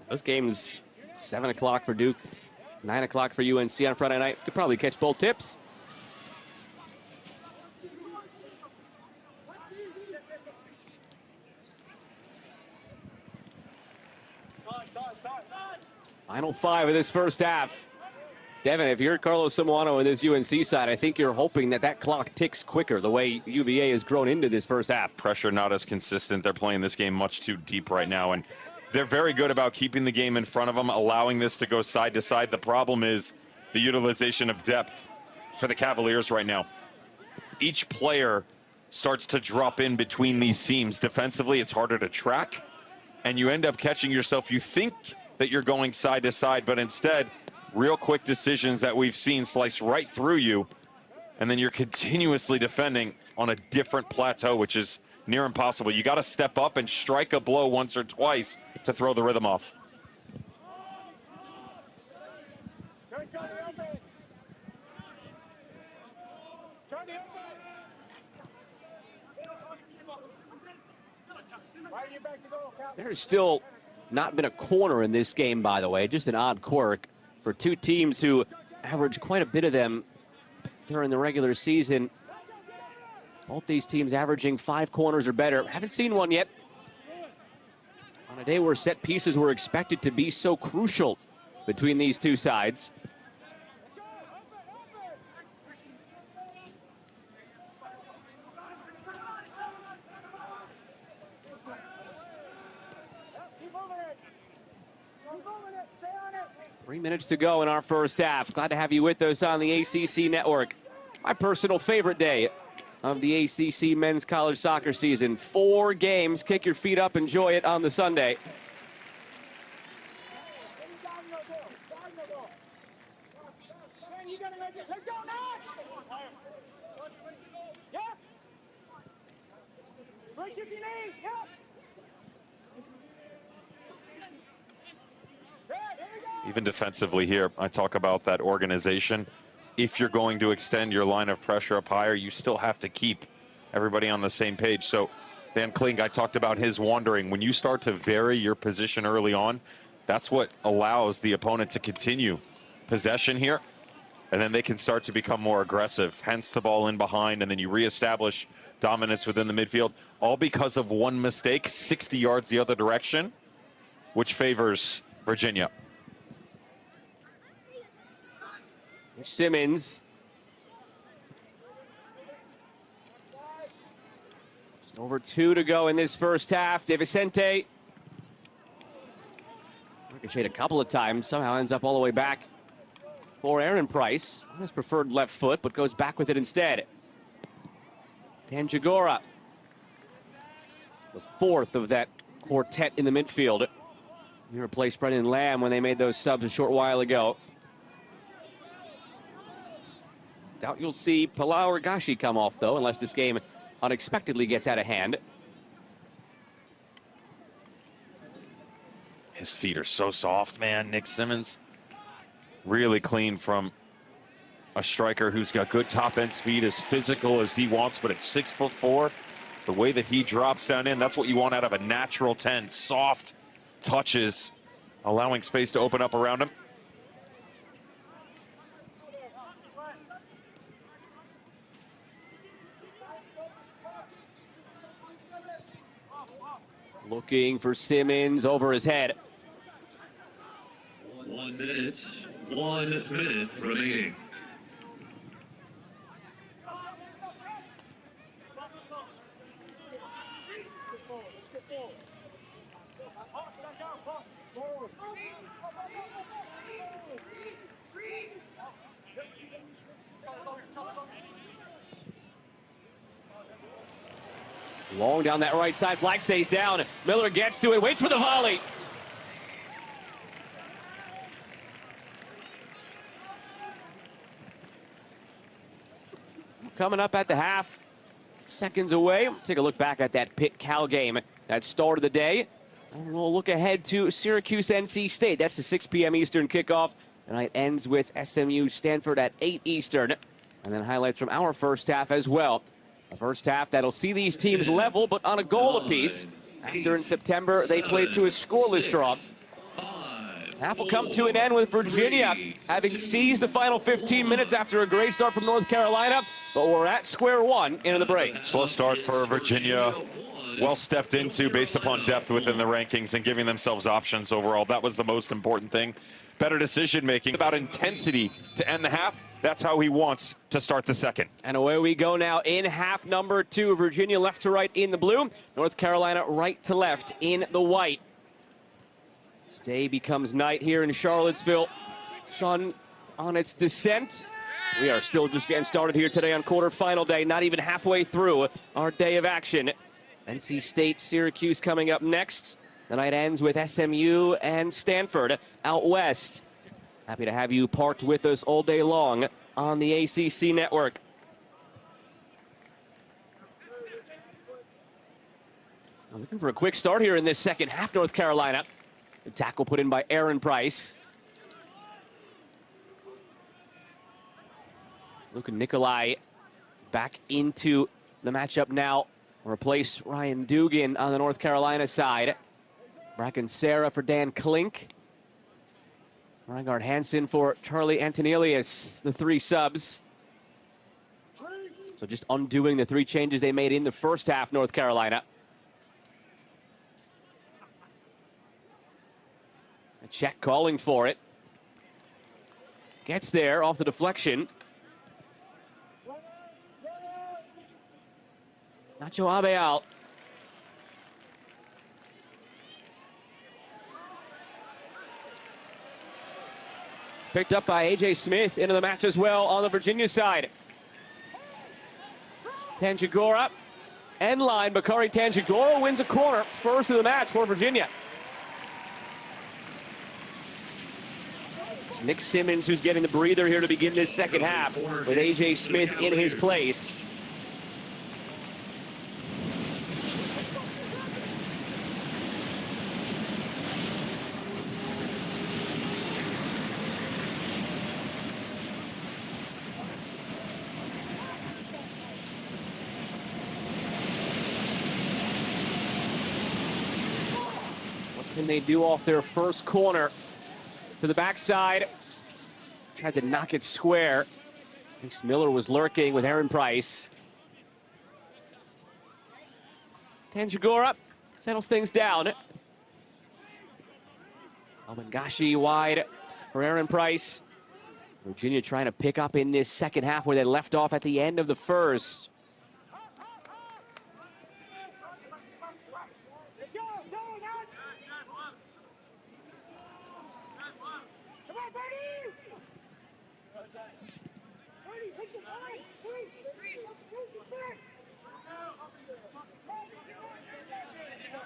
Those games, 7 o'clock for Duke, 9 o'clock for UNC on Friday night. Could probably catch both tips. Final 5 of this first half. Devin, if you're Carlos Simoano on this UNC side, I think you're hoping that that clock ticks quicker the way UVA has grown into this first half. Pressure not as consistent. They're playing this game much too deep right now, and they're very good about keeping the game in front of them, allowing this to go side to side. The problem is the utilization of depth for the Cavaliers right now. Each player starts to drop in between these seams. Defensively, it's harder to track, and you end up catching yourself. You think that you're going side to side, but instead, real quick decisions that we've seen slice right through you, and then you're continuously defending on a different plateau, which is near impossible. You got to step up and strike a blow once or twice to throw the rhythm off. There's still not been a corner in this game, by the way. Just an odd quirk for two teams who average quite a bit of them during the regular season. Both these teams averaging 5 corners or better. Haven't seen one yet. On a day where set pieces were expected to be so crucial between these two sides. Three minutes to go in our first half. Glad to have you with us on the ACC Network. My personal favorite day of the ACC men's college soccer season. 4 games. Kick your feet up, enjoy it on the Sunday. Even defensively here, I talk about that organization. If you're going to extend your line of pressure up higher, you still have to keep everybody on the same page. So Dan Klink, I talked about his wandering. When you start to vary your position early on, that's what allows the opponent to continue possession here. And then they can start to become more aggressive, hence the ball in behind, and then you reestablish dominance within the midfield, all because of one mistake, 60 yards the other direction, which favors Virginia. Simmons. Just over 2 to go in this first half. De Vicente. Ricocheted a couple of times. Somehow ends up all the way back for Aaron Price. On his preferred left foot, but goes back with it instead. Tanjagora. The 4th of that quartet in the midfield. He replaced Brendan Lamb when they made those subs a short while ago. Doubt you'll see Palau Higashi come off, though, unless this game unexpectedly gets out of hand. His feet are so soft, man. Nick Simmons, really clean from a striker who's got good top-end speed, as physical as he wants, but at 6'4", the way that he drops down in, that's what you want out of a natural 10. Soft touches, allowing space to open up around him. Looking for Simmons over his head. 1 minute remaining. Long down that right side, flag stays down. Miller gets to it, waits for the volley. Coming up at the half, seconds away. Take a look back at that Pitt-Cal game that started the day. And we'll look ahead to Syracuse-NC State. That's the 6 p.m. Eastern kickoff. The night ends with SMU-Stanford at 8 Eastern. And then highlights from our first half as well. A first half that'll see these teams level, but on a goal apiece. After in September, they played to a scoreless draw. Half will come to an end with Virginia having seized the final 15 minutes after a great start from North Carolina. But we're at square one into the break. Slow start for Virginia. Well stepped into based upon depth within the rankings and giving themselves options overall. That was the most important thing. Better decision making, about intensity to end the half. That's how he wants to start the second. And away we go now in half number 2. Virginia left to right in the blue. North Carolina right to left in the white. This day becomes night here in Charlottesville. Sun on its descent. We are still just getting started here today on quarterfinal day, not even halfway through our day of action. NC State, Syracuse coming up next. The night ends with SMU and Stanford out west. Happy to have you parked with us all day long on the ACC network. Looking for a quick start here in this second half, North Carolina. The tackle put in by Aaron Price. Luka Nikolai back into the matchup now. Replace Ryan Dugan on the North Carolina side. Bracken Sarah for Dan Klink. Reingard Hansen for Charlie Antonelius, the 3 subs. So just undoing the 3 changes they made in the first half, North Carolina. A check calling for it. Gets there off the deflection. Nacho Abeal. It's picked up by A.J. Smith into the match as well on the Virginia side. Tangigora, end line. Bakari Tangigora wins a corner. First of the match for Virginia. It's Nick Simmons who's getting the breather here to begin this second half with A.J. Smith in his place. Can they do off their first corner to the backside? Tried to knock it square. Reese Miller was lurking with Aaron Price. Tangigora settles things down. Almangashi wide for Aaron Price. Virginia trying to pick up in this second half where they left off at the end of the first.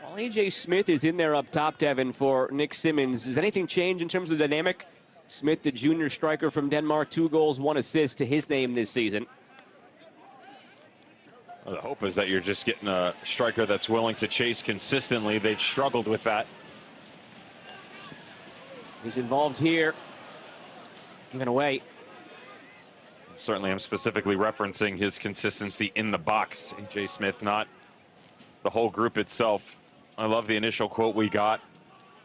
While A.J. Smith is in there up top, Devin, for Nick Simmons, does anything change in terms of the dynamic? Smith, the junior striker from Denmark, 2 goals, 1 assist to his name this season. Well, the hope is that you're just getting a striker that's willing to chase consistently. They've struggled with that. He's involved here. Given away. Certainly, I'm specifically referencing his consistency in the box. A.J. Smith, not the whole group itself. I love the initial quote we got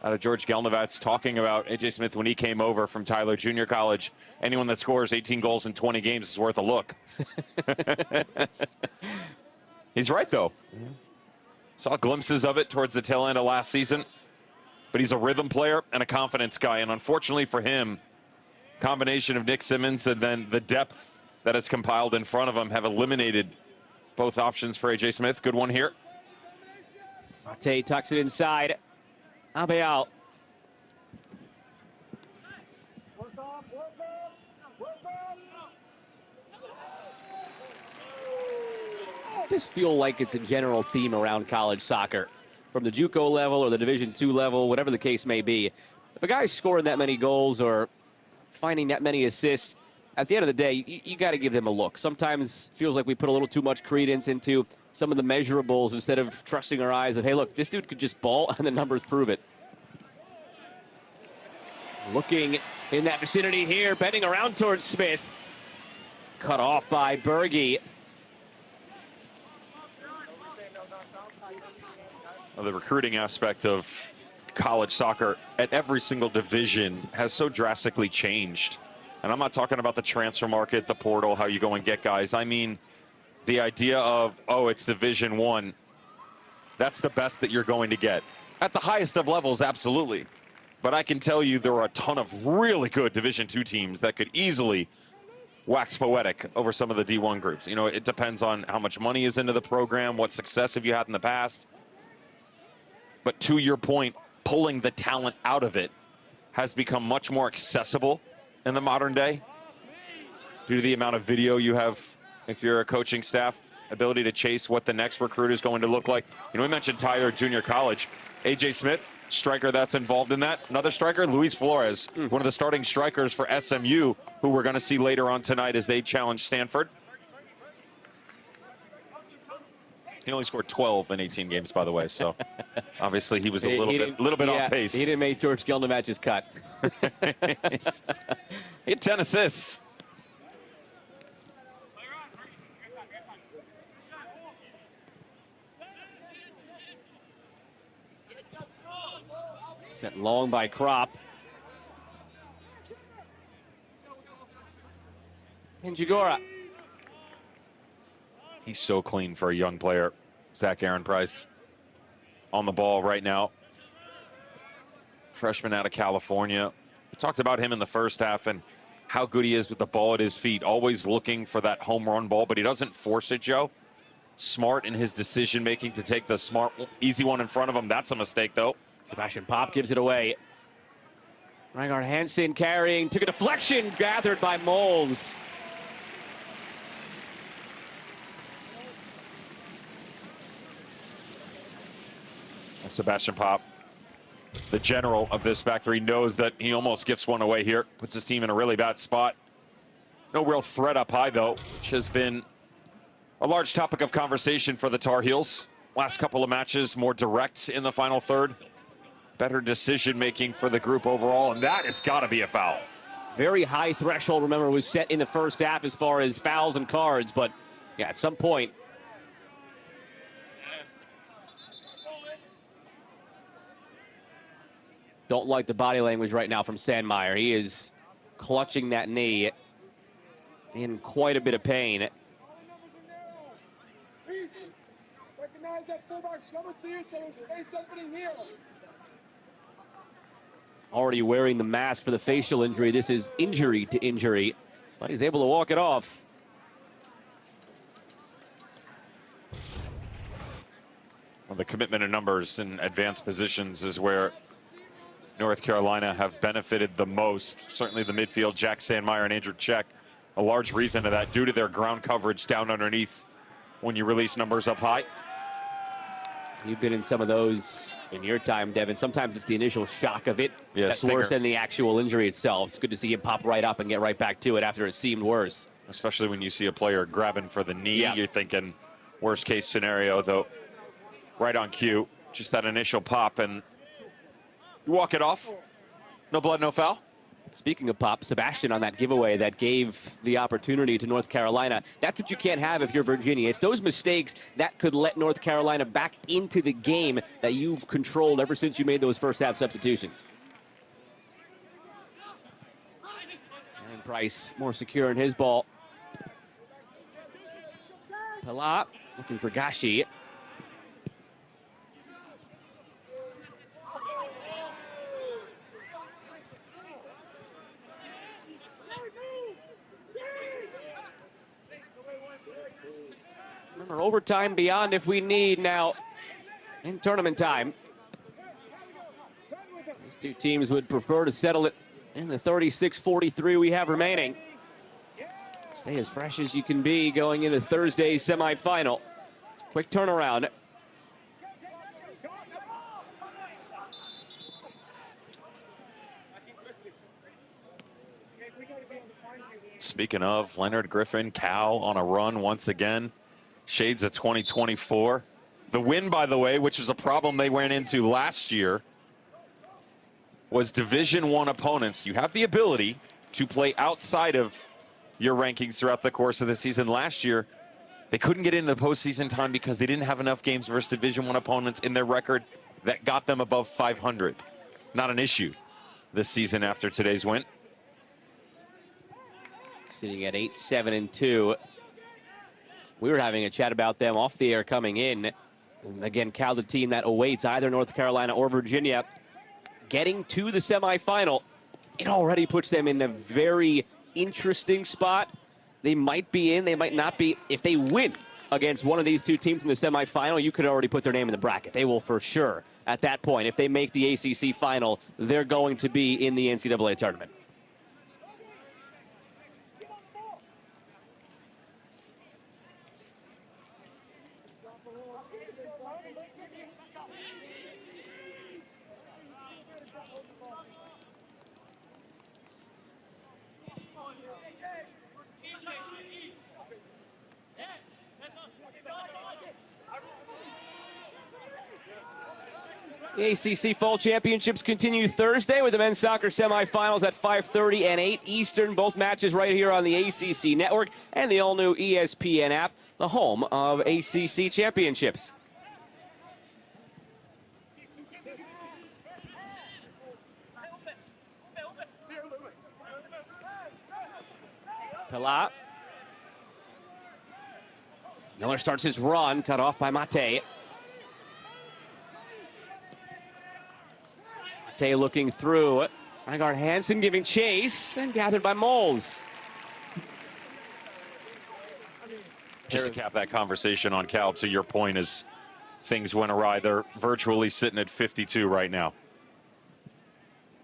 out of George Gelnevats talking about A.J. Smith when he came over from Tyler Junior College. Anyone that scores 18 goals in 20 games is worth a look. He's right, though. Saw glimpses of it towards the tail end of last season. But he's a rhythm player and a confidence guy. And unfortunately for him, combination of Nick Simmons and then the depth that is compiled in front of him have eliminated both options for A.J. Smith. Good one here. Mate tucks it inside. Abeal. does feel like it's a general theme around college soccer, from the JUCO level or the Division II level, whatever the case may be. If a guy's scoring that many goals or finding that many assists, at the end of the day, you got to give them a look. Sometimes feels like we put a little too much credence into some of the measurables instead of trusting our eyes of, hey, look, this dude could just ball, and the numbers prove it. Looking in that vicinity here, bending around towards Smith. Cut off by Berge. Well, the recruiting aspect of college soccer at every single division has so drastically changed. And I'm not talking about the transfer market, the portal, how you go and get guys. I mean, the idea of, oh, it's Division I. That's the best that you're going to get. At the highest of levels, absolutely. But I can tell you there are a ton of really good Division II teams that could easily wax poetic over some of the D1 groups. You know, it depends on how much money is into the program, what success have you had in the past. But to your point, pulling the talent out of it has become much more accessible in the modern day due to the amount of video you have if you're a coaching staff, ability to chase what the next recruit is going to look like. You know, we mentioned Tyler Junior College. AJ Smith, striker that's involved in that. Another striker, Luis Flores, one of the starting strikers for SMU, who we're going to see later on tonight as they challenge Stanford. He only scored 12 in 18 games, by the way, so obviously he was a little bit off pace. He didn't make George Gelnematch's cut. He had 10 assists. Sent long by Kropp. And Jagora. He's so clean for a young player. Zach Aaron Price on the ball right now. Freshman out of California. We talked about him in the first half and how good he is with the ball at his feet. Always looking for that home run ball, but he doesn't force it, Joe. Smart in his decision making to take the smart, easy one in front of him. That's a mistake, though. Sebastian Popp gives it away. Reinhard Hansen carrying, took a deflection, gathered by Moles. Sebastian Popp, the general of this back three, knows that he almost gifts one away here. Puts his team in a really bad spot. No real threat up high, though, which has been a large topic of conversation for the Tar Heels. Last couple of matches, more direct in the final third. Better decision-making for the group overall, and that has got to be a foul. Very high threshold, remember, was set in the first half as far as fouls and cards, but yeah, at some point. Don't like the body language right now from Sandmeyer. He is clutching that knee in quite a bit of pain. Recognize that fullback number 2, so there's space opening here. Already wearing the mask for the facial injury. This is injury to injury, but he's able to walk it off. Well, the commitment of numbers in advanced positions is where North Carolina have benefited the most. Certainly the midfield, Jack Sandmeyer and Andrew Check, a large reason of that due to their ground coverage down underneath when you release numbers up high. You've been in some of those in your time, Devin. Sometimes it's the initial shock of it that's worse than the actual injury itself. It's good to see him pop right up and get right back to it after it seemed worse. Especially when you see a player grabbing for the knee, you're thinking worst case scenario, though right on cue. Just that initial pop and you walk it off. No blood, no foul. Speaking of Pop, Sebastian on that giveaway that gave the opportunity to North Carolina. That's what you can't have if you're Virginia. It's those mistakes that could let North Carolina back into the game that you've controlled ever since you made those first half substitutions. Aaron Price more secure in his ball. Palat looking for Gashi. Remember, overtime beyond if we need now in tournament time. These two teams would prefer to settle it in the 36-43 we have remaining. Stay as fresh as you can be going into Thursday's semifinal. Quick turnaround. Speaking of, Leonard Griffin, Cal on a run once again. Shades of 2024. The win, by the way, which is a problem they went into last year, was Division I opponents. You have the ability to play outside of your rankings throughout the course of the season. Last year, they couldn't get into the postseason time because they didn't have enough games versus Division I opponents in their record that got them above 500. Not an issue this season after today's win. Sitting at 8-7-2. We were having a chat about them off the air coming in. And again, Cal, the team that awaits either North Carolina or Virginia getting to the semifinal. It already puts them in a very interesting spot. They might be in, they might not be. If they win against one of these two teams in the semifinal, you could already put their name in the bracket. They will for sure at that point. If they make the ACC final, they're going to be in the NCAA tournament. The ACC Fall Championships continue Thursday with the men's soccer semifinals at 5:30 and 8 Eastern. Both matches right here on the ACC network and the all-new ESPN app, the home of ACC championships. Pela. Miller starts his run, cut off by Mate. Mate looking through. Rygaard Hansen giving chase and gathered by Moles. Just to cap that conversation on Cal, to your point, as things went awry, they're virtually sitting at 52 right now.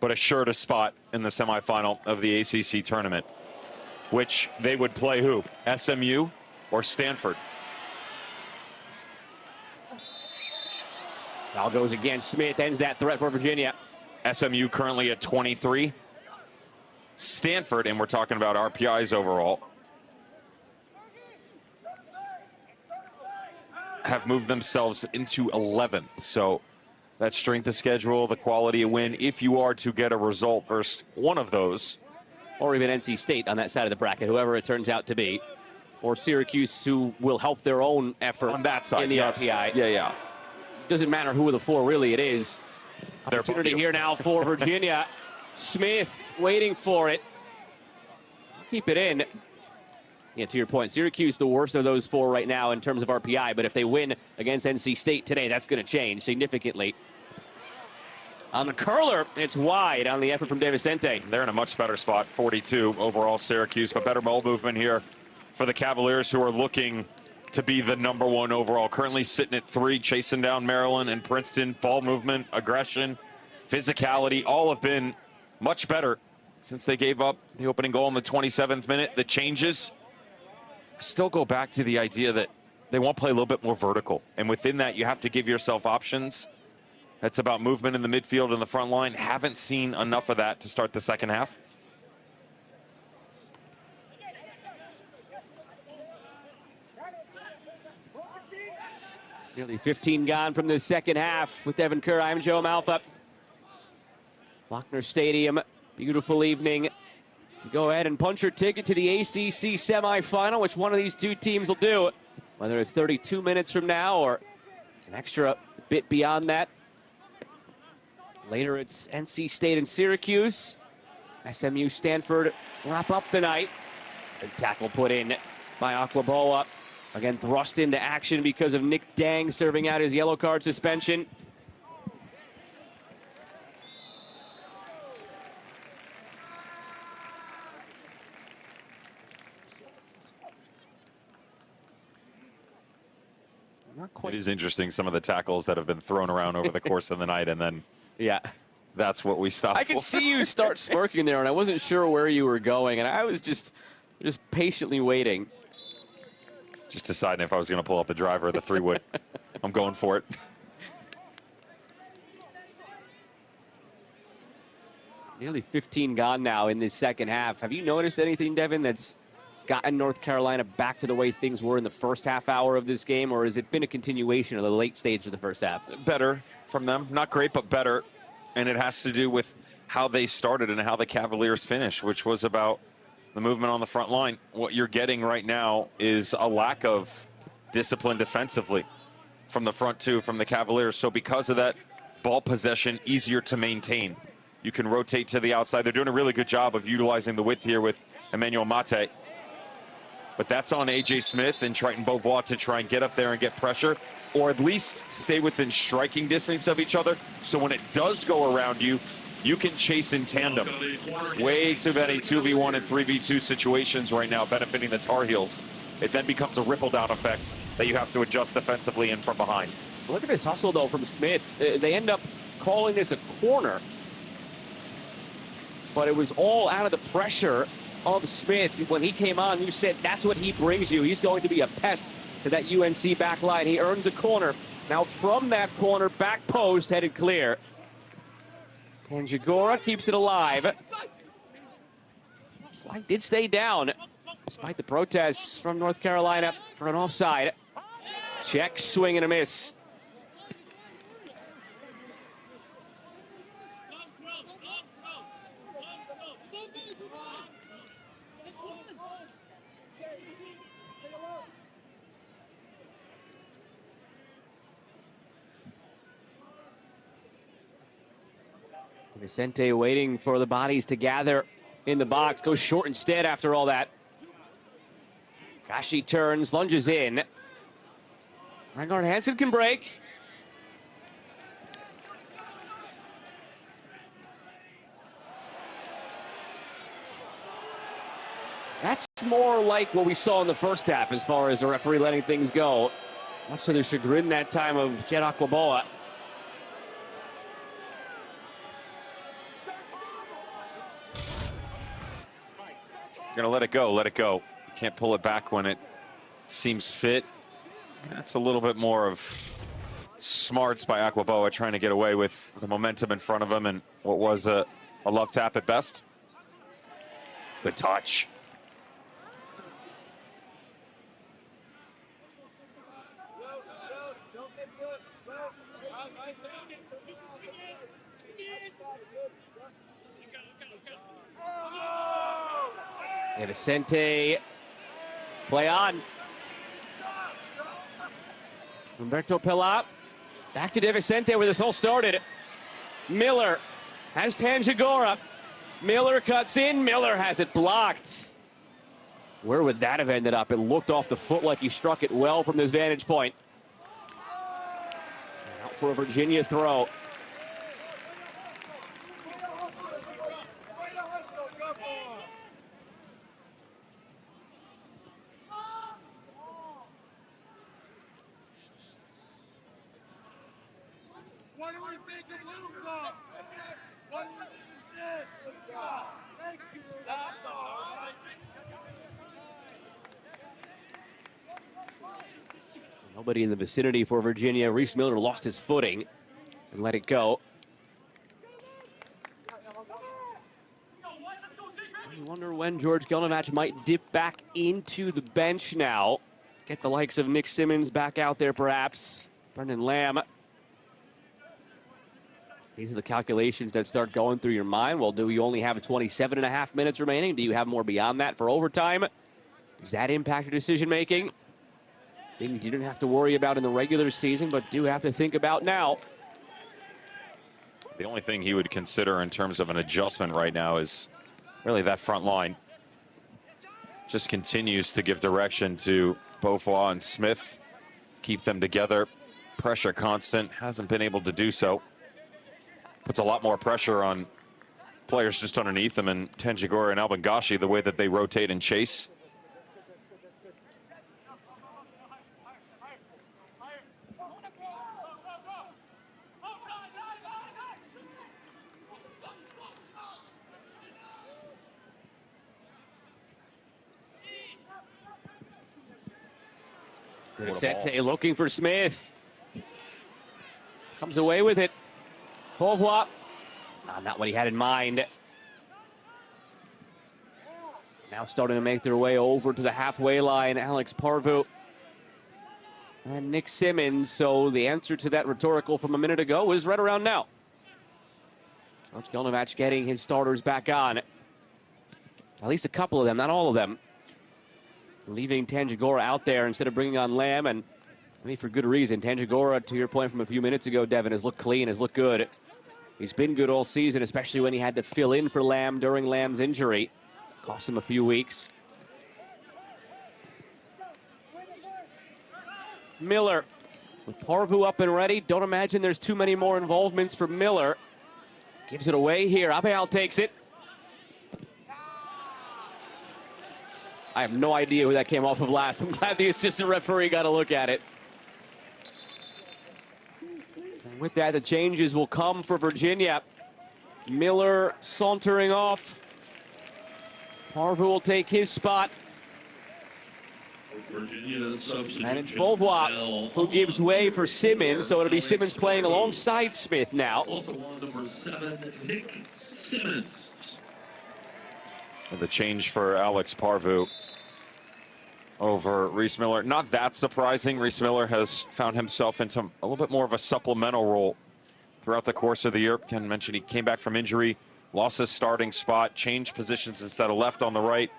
But assured a spot in the semifinal of the ACC tournament, which they would play who? SMU or Stanford? Foul goes against Smith, ends that threat for Virginia. SMU currently at 23. Stanford, and we're talking about RPIs overall, have moved themselves into 11th. So that strength of schedule, the quality of win, if you are to get a result versus one of those. Or even NC State on that side of the bracket, whoever it turns out to be. Or Syracuse, who will help their own effort on that side in the yes. RPI. Yeah. Doesn't matter who of the four really it is. Opportunity here now for Virginia. Smith waiting for it. Keep it in. Yeah, to your point, Syracuse the worst of those four right now in terms of RPI, but if they win against NC State today, that's going to change significantly. On the curler, it's wide on the effort from De Vicente. They're in a much better spot, 42 overall Syracuse, but better ball movement here for the Cavaliers, who are looking to be the #1 overall. Currently sitting at 3, chasing down Maryland and Princeton. Ball movement, aggression, physicality, all have been much better since they gave up the opening goal in the 27th minute. The changes still go back to the idea that they want to play a little bit more vertical. And within that, you have to give yourself options. That's about movement in the midfield and the front line. Haven't seen enough of that to start the second half. Nearly 15 gone from the second half with Devin Kerr. I'm Joe Malfa. Lochner Stadium, beautiful evening to go ahead and punch your ticket to the ACC semifinal, which one of these two teams will do, whether it's 32 minutes from now or an extra bit beyond that. Later it's NC State and Syracuse. SMU Stanford wrap up the night. Big tackle put in by Akwaboa. Again, thrust into action because of Nick Dang serving out his yellow card suspension. Not quite. It is interesting, some of the tackles that have been thrown around over the course of the night, and then yeah, that's what we stopped I could for. see you start smirking there, and I wasn't sure where you were going, and I was just patiently waiting. Just deciding if I was going to pull up the driver or the 3-wood. I'm going for it. Nearly 15 gone now in this second half. Have you noticed anything, Devin, that's gotten North Carolina back to the way things were in the first half hour of this game, or has it been a continuation of the late stage of the first half? Better from them. Not great, but better. And it has to do with how they started and how the Cavaliers finished, which was about the movement on the front line. What you're getting right now is a lack of discipline defensively from the front two, from the Cavaliers. So because of that, ball possession easier to maintain. You can rotate to the outside. They're doing a really good job of utilizing the width here with Emmanuel Mate. But that's on A.J. Smith and Triton Beauvoir to try and get up there and get pressure, or at least stay within striking distance of each other. So when it does go around you, you can chase in tandem. Way too many 2v1 and 3v2 situations right now benefiting the Tar Heels. It then becomes a ripple down effect that you have to adjust defensively in from behind. Look at this hustle, though, from Smith. They end up calling this a corner, but it was all out of the pressure of Smith. When he came on, you said that's what he brings you. He's going to be a pest to that UNC back line. He earns a corner. Now from that corner, back post, headed clear. Tanjagora keeps it alive. Flag did stay down, despite the protests from North Carolina for an offside. Check, swing and a miss. Vicente waiting for the bodies to gather in the box. Goes short instead after all that. Kashi turns, lunges in. Reinhard Hansen can break. That's more like what we saw in the first half as far as the referee letting things go. Much to the chagrin that time of Jet Aquaboa. You're going to let it go, let it go. You can't pull it back when it seems fit. That's a little bit more of smarts by Aquaboa trying to get away with the momentum in front of him and what was a love tap at best. Good touch. De Vicente, play on. Humberto Pilat, back to De Vicente where this all started. Miller has Tanjagora. Miller cuts in, Miller has it blocked. Where would that have ended up? It looked off the foot like he struck it well from this vantage point. Out for a Virginia throw. What do we think of Luka? What do we think of Luka? Thank you. That's all right. Nobody in the vicinity for Virginia. Reese Miller lost his footing and let it go. I wonder when George Gelnavach might dip back into the bench now. Get the likes of Nick Simmons back out there perhaps. Brendan Lamb. These are the calculations that start going through your mind. Well, do you only have 27.5 minutes remaining? Do you have more beyond that for overtime? Does that impact your decision making? Things you didn't have to worry about in the regular season, but do have to think about now. The only thing he would consider in terms of an adjustment right now is really that front line. Just continues to give direction to Beauvoir and Smith. Keep them together. Pressure constant. Hasn't been able to do so. Puts a lot more pressure on players just underneath him, and Tanjagora and Albangashi, the way that they rotate and chase. Vicente looking for Smith. Comes away with it. Beauvoir. Not what he had in mind. Now starting to make their way over to the halfway line. Alex Parvu and Nick Simmons. So the answer to that rhetorical from a minute ago is right around now. Coach Gelnovac getting his starters back on. At least a couple of them, not all of them. Leaving Tanjagora out there instead of bringing on Lamb, and I mean for good reason. Tanjagora, to your point from a few minutes ago, Devin, has looked clean, has looked good. He's been good all season, especially when he had to fill in for Lamb during Lamb's injury. Cost him a few weeks. Miller with Parvu up and ready. Don't imagine there's too many more involvements for Miller. Gives it away here. Abeal takes it. I have no idea who that came off of last. I'm glad the assistant referee got a look at it. And with that, the changes will come for Virginia. Miller sauntering off. Parvu will take his spot. And it's Beauvoir who gives way for Simmons, so it'll be Simmons playing alongside Smith now. Also on number 7, Nick Simmons. And the change for Alex Parvu over Reese Miller. Not that surprising. Reese Miller has found himself into a little bit more of a supplemental role throughout the course of the year. Ken mentioned he came back from injury, lost his starting spot, changed positions instead of left on the right,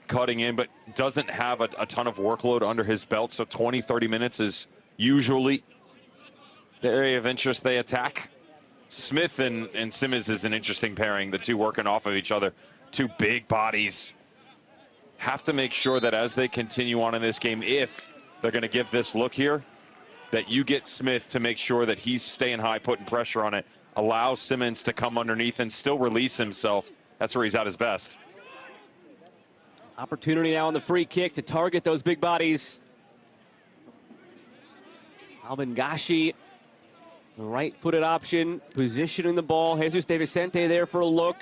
cutting in, but doesn't have a ton of workload under his belt. So 20, 30 minutes is usually the area of interest they attack. Smith and Simmons is an interesting pairing, the two working off of each other. Two big bodies. Have to make sure that as they continue on in this game, if they're going to give this look here, that you get Smith to make sure that he's staying high, putting pressure on it, allow Simmons to come underneath and still release himself. That's where he's at his best. Opportunity now on the free kick to target those big bodies. Alvin Gashi, the right-footed option, positioning the ball. Jesus De Vicente there for a look.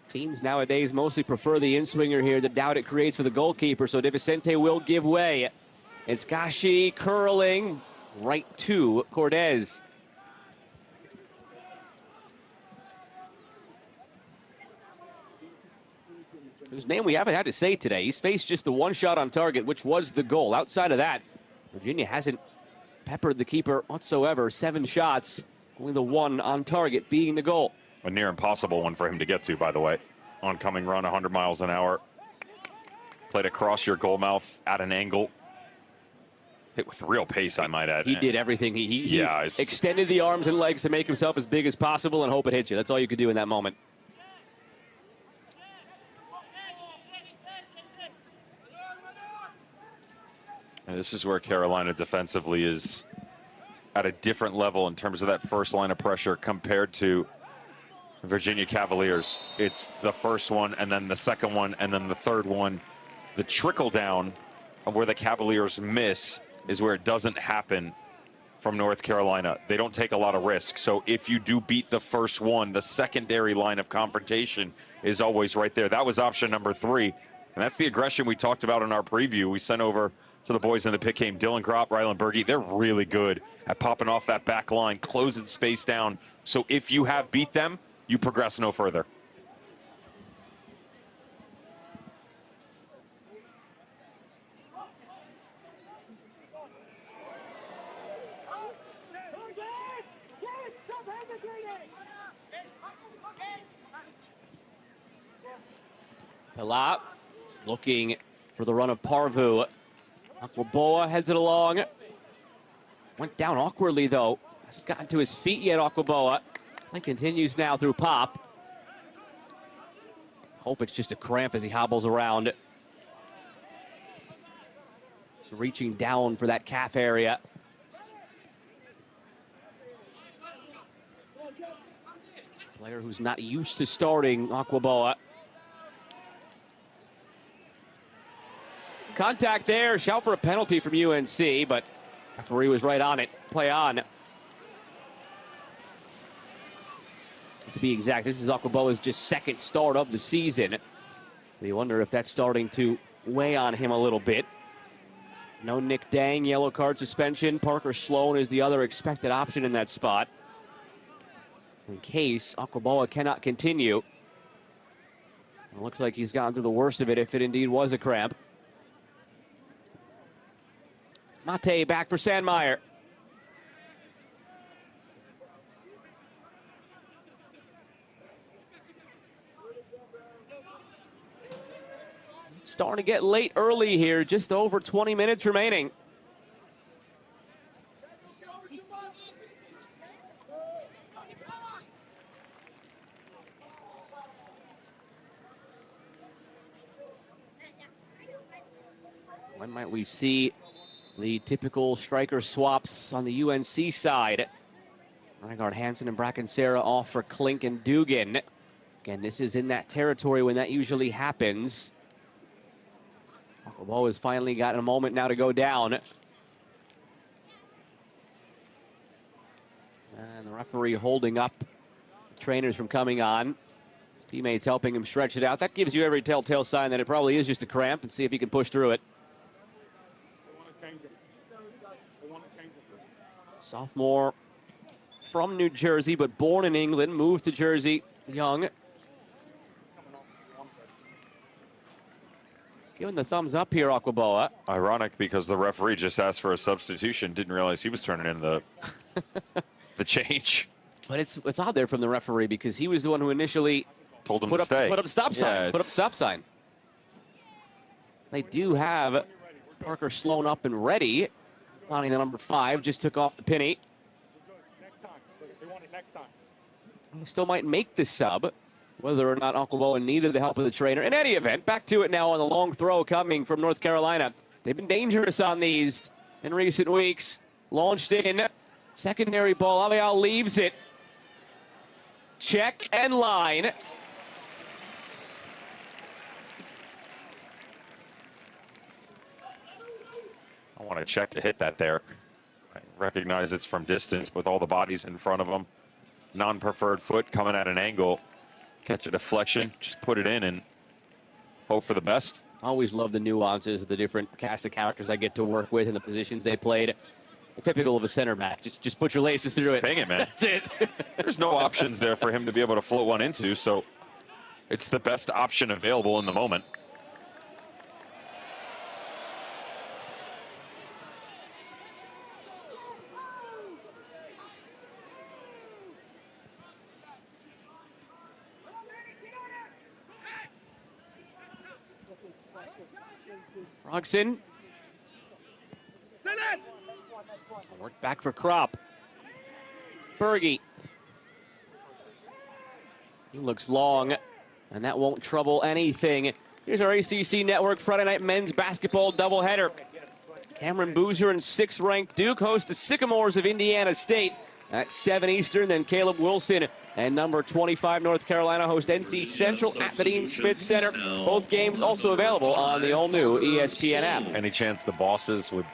Teams nowadays mostly prefer the in-swinger here, the doubt it creates for the goalkeeper, so De Vicente will give way. It's Gashi curling right to Cordes. Whose name we haven't had to say today. He's faced just the one shot on target, which was the goal. Outside of that, Virginia hasn't peppered the keeper whatsoever. 7 shots, only the one on target being the goal. A near impossible one for him to get to, by the way. Oncoming run, 100 miles an hour. Played across your goal mouth at an angle. Hit with real pace, I might add. He did everything. He extended the arms and legs to make himself as big as possible and hope it hits you. That's all you could do in that moment. And this is where Carolina defensively is at a different level in terms of that first line of pressure compared to Virginia Cavaliers. It's the first one and then the second one and then the third one. The trickle down of where the Cavaliers miss is where it doesn't happen from North Carolina. They don't take a lot of risk. So if you do beat the first one, the secondary line of confrontation is always right there. That was option number 3. And that's the aggression we talked about in our preview. We sent over to the boys in the pit game, Dylan Gropp, Rylan Berge. They're really good at popping off that back line, closing space down. So if you have beat them, you progress no further. Pilat looking for the run of Parvu. Aquaboa heads it along. Went down awkwardly, though. Hasn't gotten to his feet yet, Aquaboa. And continues now through Pop. Hope it's just a cramp as he hobbles around. He's reaching down for that calf area. Player who's not used to starting, Aquaboa. Contact there, shout for a penalty from UNC, but referee was right on it. Play on. To be exact, this is Aquaboa's just second start of the season. So you wonder if that's starting to weigh on him a little bit. No Nick Dang, yellow card suspension. Parker Sloan is the other expected option in that spot, in case Aquaboa cannot continue. It looks like he's gotten through the worst of it, if it indeed was a cramp. Mate back for Sandmeyer. Starting to get late early here, just over 20 minutes remaining. When might we see the typical striker swaps on the UNC side? Reinhard Hansen and Bracken Sarah off for Klink and Dugan. Again, this is in that territory when that usually happens. Aquaboa has finally gotten a moment now to go down. And the referee holding up trainers from coming on. His teammates helping him stretch it out. That gives you every telltale sign that it probably is just a cramp, and see if he can push through it. Sophomore from New Jersey, but born in England, moved to Jersey young. He's giving the thumbs up here, Aquaboa. Ironic, because the referee just asked for a substitution, didn't realize he was turning in the the change. But it's odd there from the referee, because he was the one who initially Told him to stay. Put up stop sign. Yeah, Put up stop sign. They do have Parker Sloan up and ready. Finding the number 5, just took off the penny. He still might make the sub, whether or not Aquaboa needed the help of the trainer. In any event, back to it now on the long throw coming from North Carolina. They've been dangerous on these in recent weeks. Launched in. Secondary ball. Avial leaves it. Check and line. I want to check to hit that there. I recognize it's from distance with all the bodies in front of them. Non-preferred foot coming at an angle. Catch a deflection, just put it in and hope for the best. Always love the nuances of the different cast of characters I get to work with and the positions they played. Typical of a center back. Just put your laces through it. Ping it, man. That's it. There's no options there for him to be able to float one into, so it's the best option available in the moment. Frogson. Work back for Kropp. Berge. He looks long, and that won't trouble anything. Here's our ACC Network Friday night men's basketball doubleheader. Cameron Boozer and 6th-ranked Duke host the Sycamores of Indiana State at 7 Eastern. Then Caleb Wilson and number 25 North Carolina host NC Central at the Dean Smith Center. Both games also available on the all-new ESPN app. Any chance the bosses would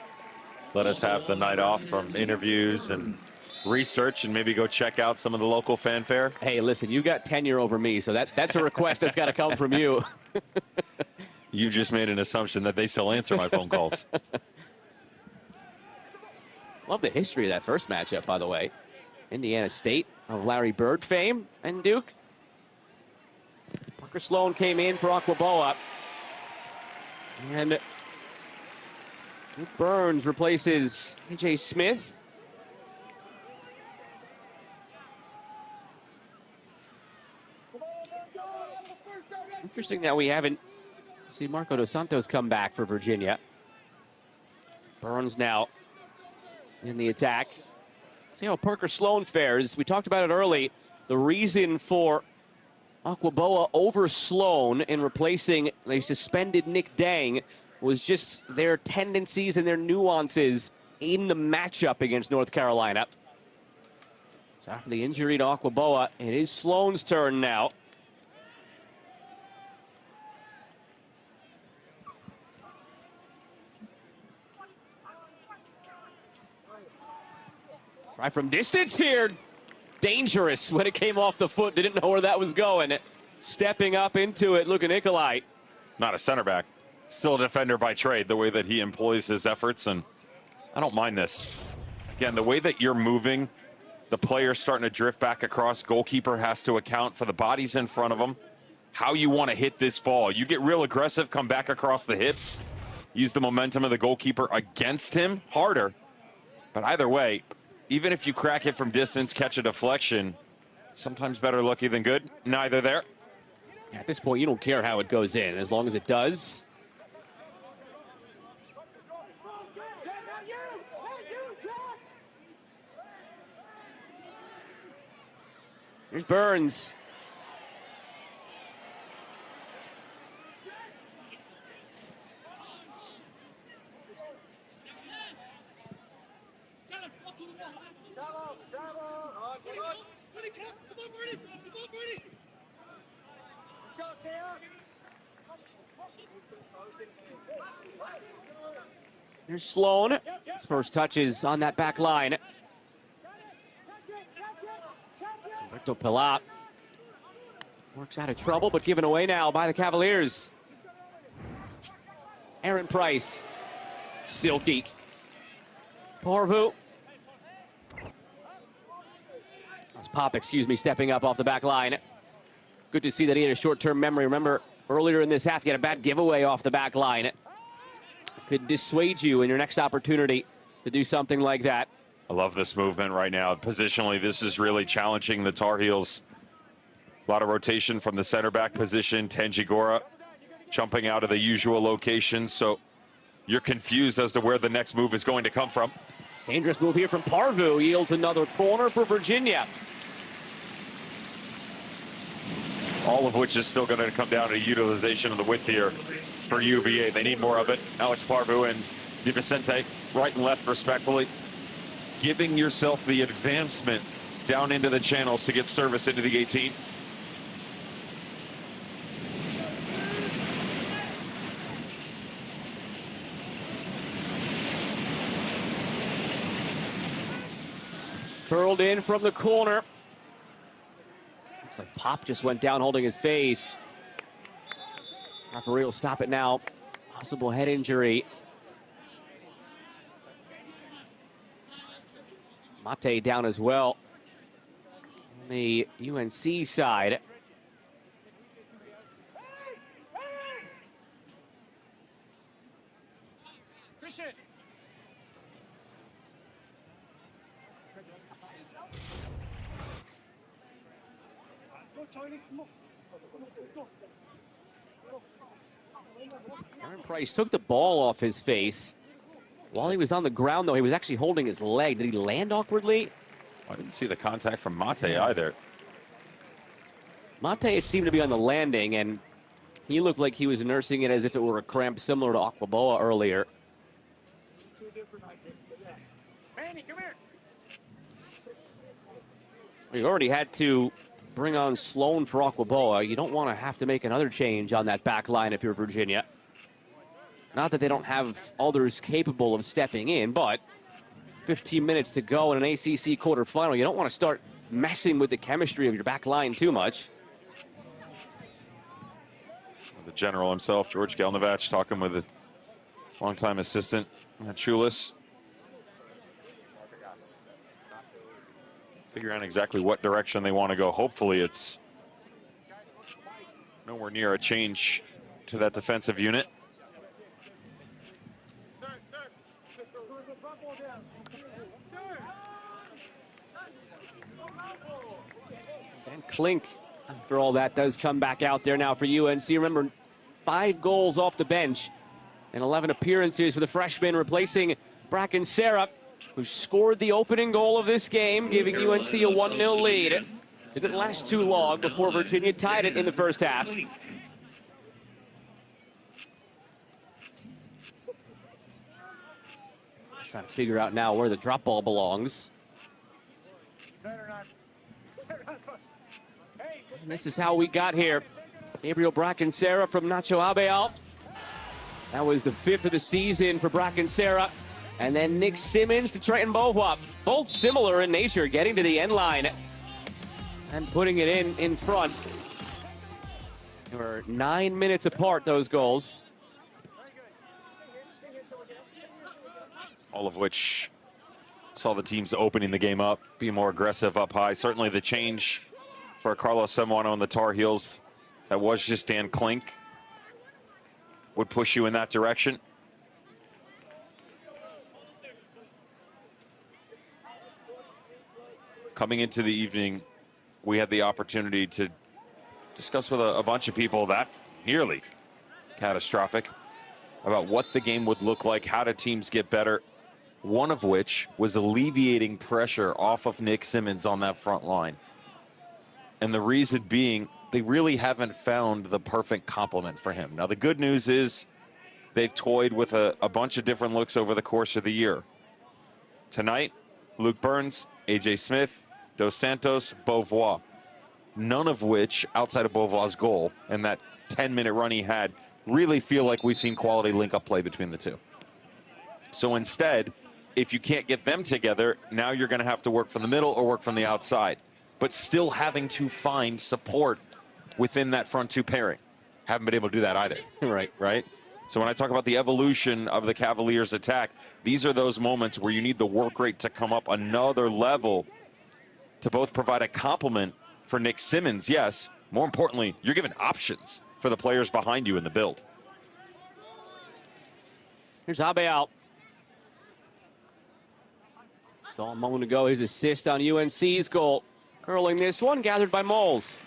let us have the night off from interviews and research and maybe go check out some of the local fanfare? Hey, listen, you got tenure over me, so that's a request that's got to come from you. You just made an assumption that they still answer my phone calls. Love the history of that first matchup, by the way. Indiana State of Larry Bird fame and Duke. Parker Sloan came in for Aquaboa. And Luke Burns replaces AJ Smith. Interesting that we haven't seen Marco Dos Santos come back for Virginia. Burns now in the attack. See how Parker Sloan fares. We talked about it early. The reason for Aquaboa over Sloan in replacing the suspended Nick Dang was just their tendencies and their nuances in the matchup against North Carolina. So after the injury to Aquaboa, it is Sloan's turn now. Try from distance here. Dangerous when it came off the foot. Didn't know where that was going. Stepping up into it, Luka Nikolai. Not a center back. still a defender by trade, the way that he employs his efforts, and I don't mind this. Again, the way that you're moving, the player's starting to drift back across. Goalkeeper has to account for the bodies in front of him. How you want to hit this ball. You get real aggressive, come back across the hips, use the momentum of the goalkeeper against him, harder. But either way, even if you crack it from distance, catch a deflection, sometimes better lucky than good. Neither there. At this point, you don't care how it goes in, as long as it does. Here's Burns. Here's Sloan. His first touch is on that back line. Roberto Pilat works out of trouble, but given away now by the Cavaliers. Aaron Price. Silky. Parvu. That's Pop, stepping up off the back line. Good to see that he had a short-term memory. Remember, earlier in this half, he had a bad giveaway off the back line. Could dissuade you in your next opportunity to do something like that. I love this movement right now. Positionally, this is really challenging the Tar Heels. A lot of rotation from the center back position. Tanjigora jumping out of the usual location, so you're confused as to where the next move is going to come from. Dangerous move here from Parvu. Yields another corner for Virginia. All of which is still going to come down to utilization of the width here for UVA. They need more of it. Alex Parvu and DiVicente, right and left respectfully. Giving yourself the advancement down into the channels to get service into the 18. Curled in from the corner. Looks like Pop just went down holding his face. Referee will stop it now. Possible head injury. Mate down as well on the UNC side. Aaron Price took the ball off his face. While he was on the ground, though, he was actually holding his leg. Did he land awkwardly? I didn't see the contact from Mate either. Mate seemed to be on the landing, and he looked like he was nursing it as if it were a cramp similar to Aquaboa earlier. Manny, come here. We've already had to bring on Sloan for Aquaboa. You don't want to have to make another change on that back line if you're Virginia. Not that they don't have others capable of stepping in, but 15 minutes to go in an ACC quarterfinal. You don't want to start messing with the chemistry of your back line too much. The general himself, George Galnavach, talking with a longtime assistant, Chulis. Figuring out exactly what direction they want to go. Hopefully it's nowhere near a change to that defensive unit. And Klink, after all that, does come back out there now for UNC. Remember, 5 goals off the bench and 11 appearances for the freshman, replacing Bracken Sarah, who scored the opening goal of this game, giving UNC a 1-0 lead. It didn't last too long before Virginia tied it in the first half. Trying to figure out now where the drop ball belongs. And this is how we got here. Gabriel Bracken Sarah from Nacho Abeal. That was the 5th of the season for Bracken Sarah. And then Nick Simmons to Trenton Bohwap. Both similar in nature, getting to the end line and putting it in front. They were 9 minutes apart, those goals. all of which saw the teams opening the game up, be more aggressive up high. Certainly the change for Carlos Semwano and the Tar Heels, that was just Dan Klink, would push you in that direction. Coming into the evening, we had the opportunity to discuss with a bunch of people that nearly catastrophic about what the game would look like, how do teams get better, one of which was alleviating pressure off of Nick Simmons on that front line. And the reason being, they really haven't found the perfect complement for him. Now, the good news is they've toyed with a bunch of different looks over the course of the year. Tonight, Luke Burns, AJ Smith, Dos Santos, Beauvoir. None of which, outside of Beauvoir's goal and that 10-minute run he had, really feel like we've seen quality link-up play between the two. So instead, if you can't get them together, now you're going to have to work from the middle or work from the outside. But still having to find support within that front two pairing. Haven't been able to do that either. Right? So when I talk about the evolution of the Cavaliers' attack, these are those moments where you need the work rate to come up another level to both provide a complement for Nick Simmons, yes. More importantly, you're given options for the players behind you in the build. Here's Abeal. Saw a moment ago his assist on UNC's goal. Curling this one, gathered by Moles.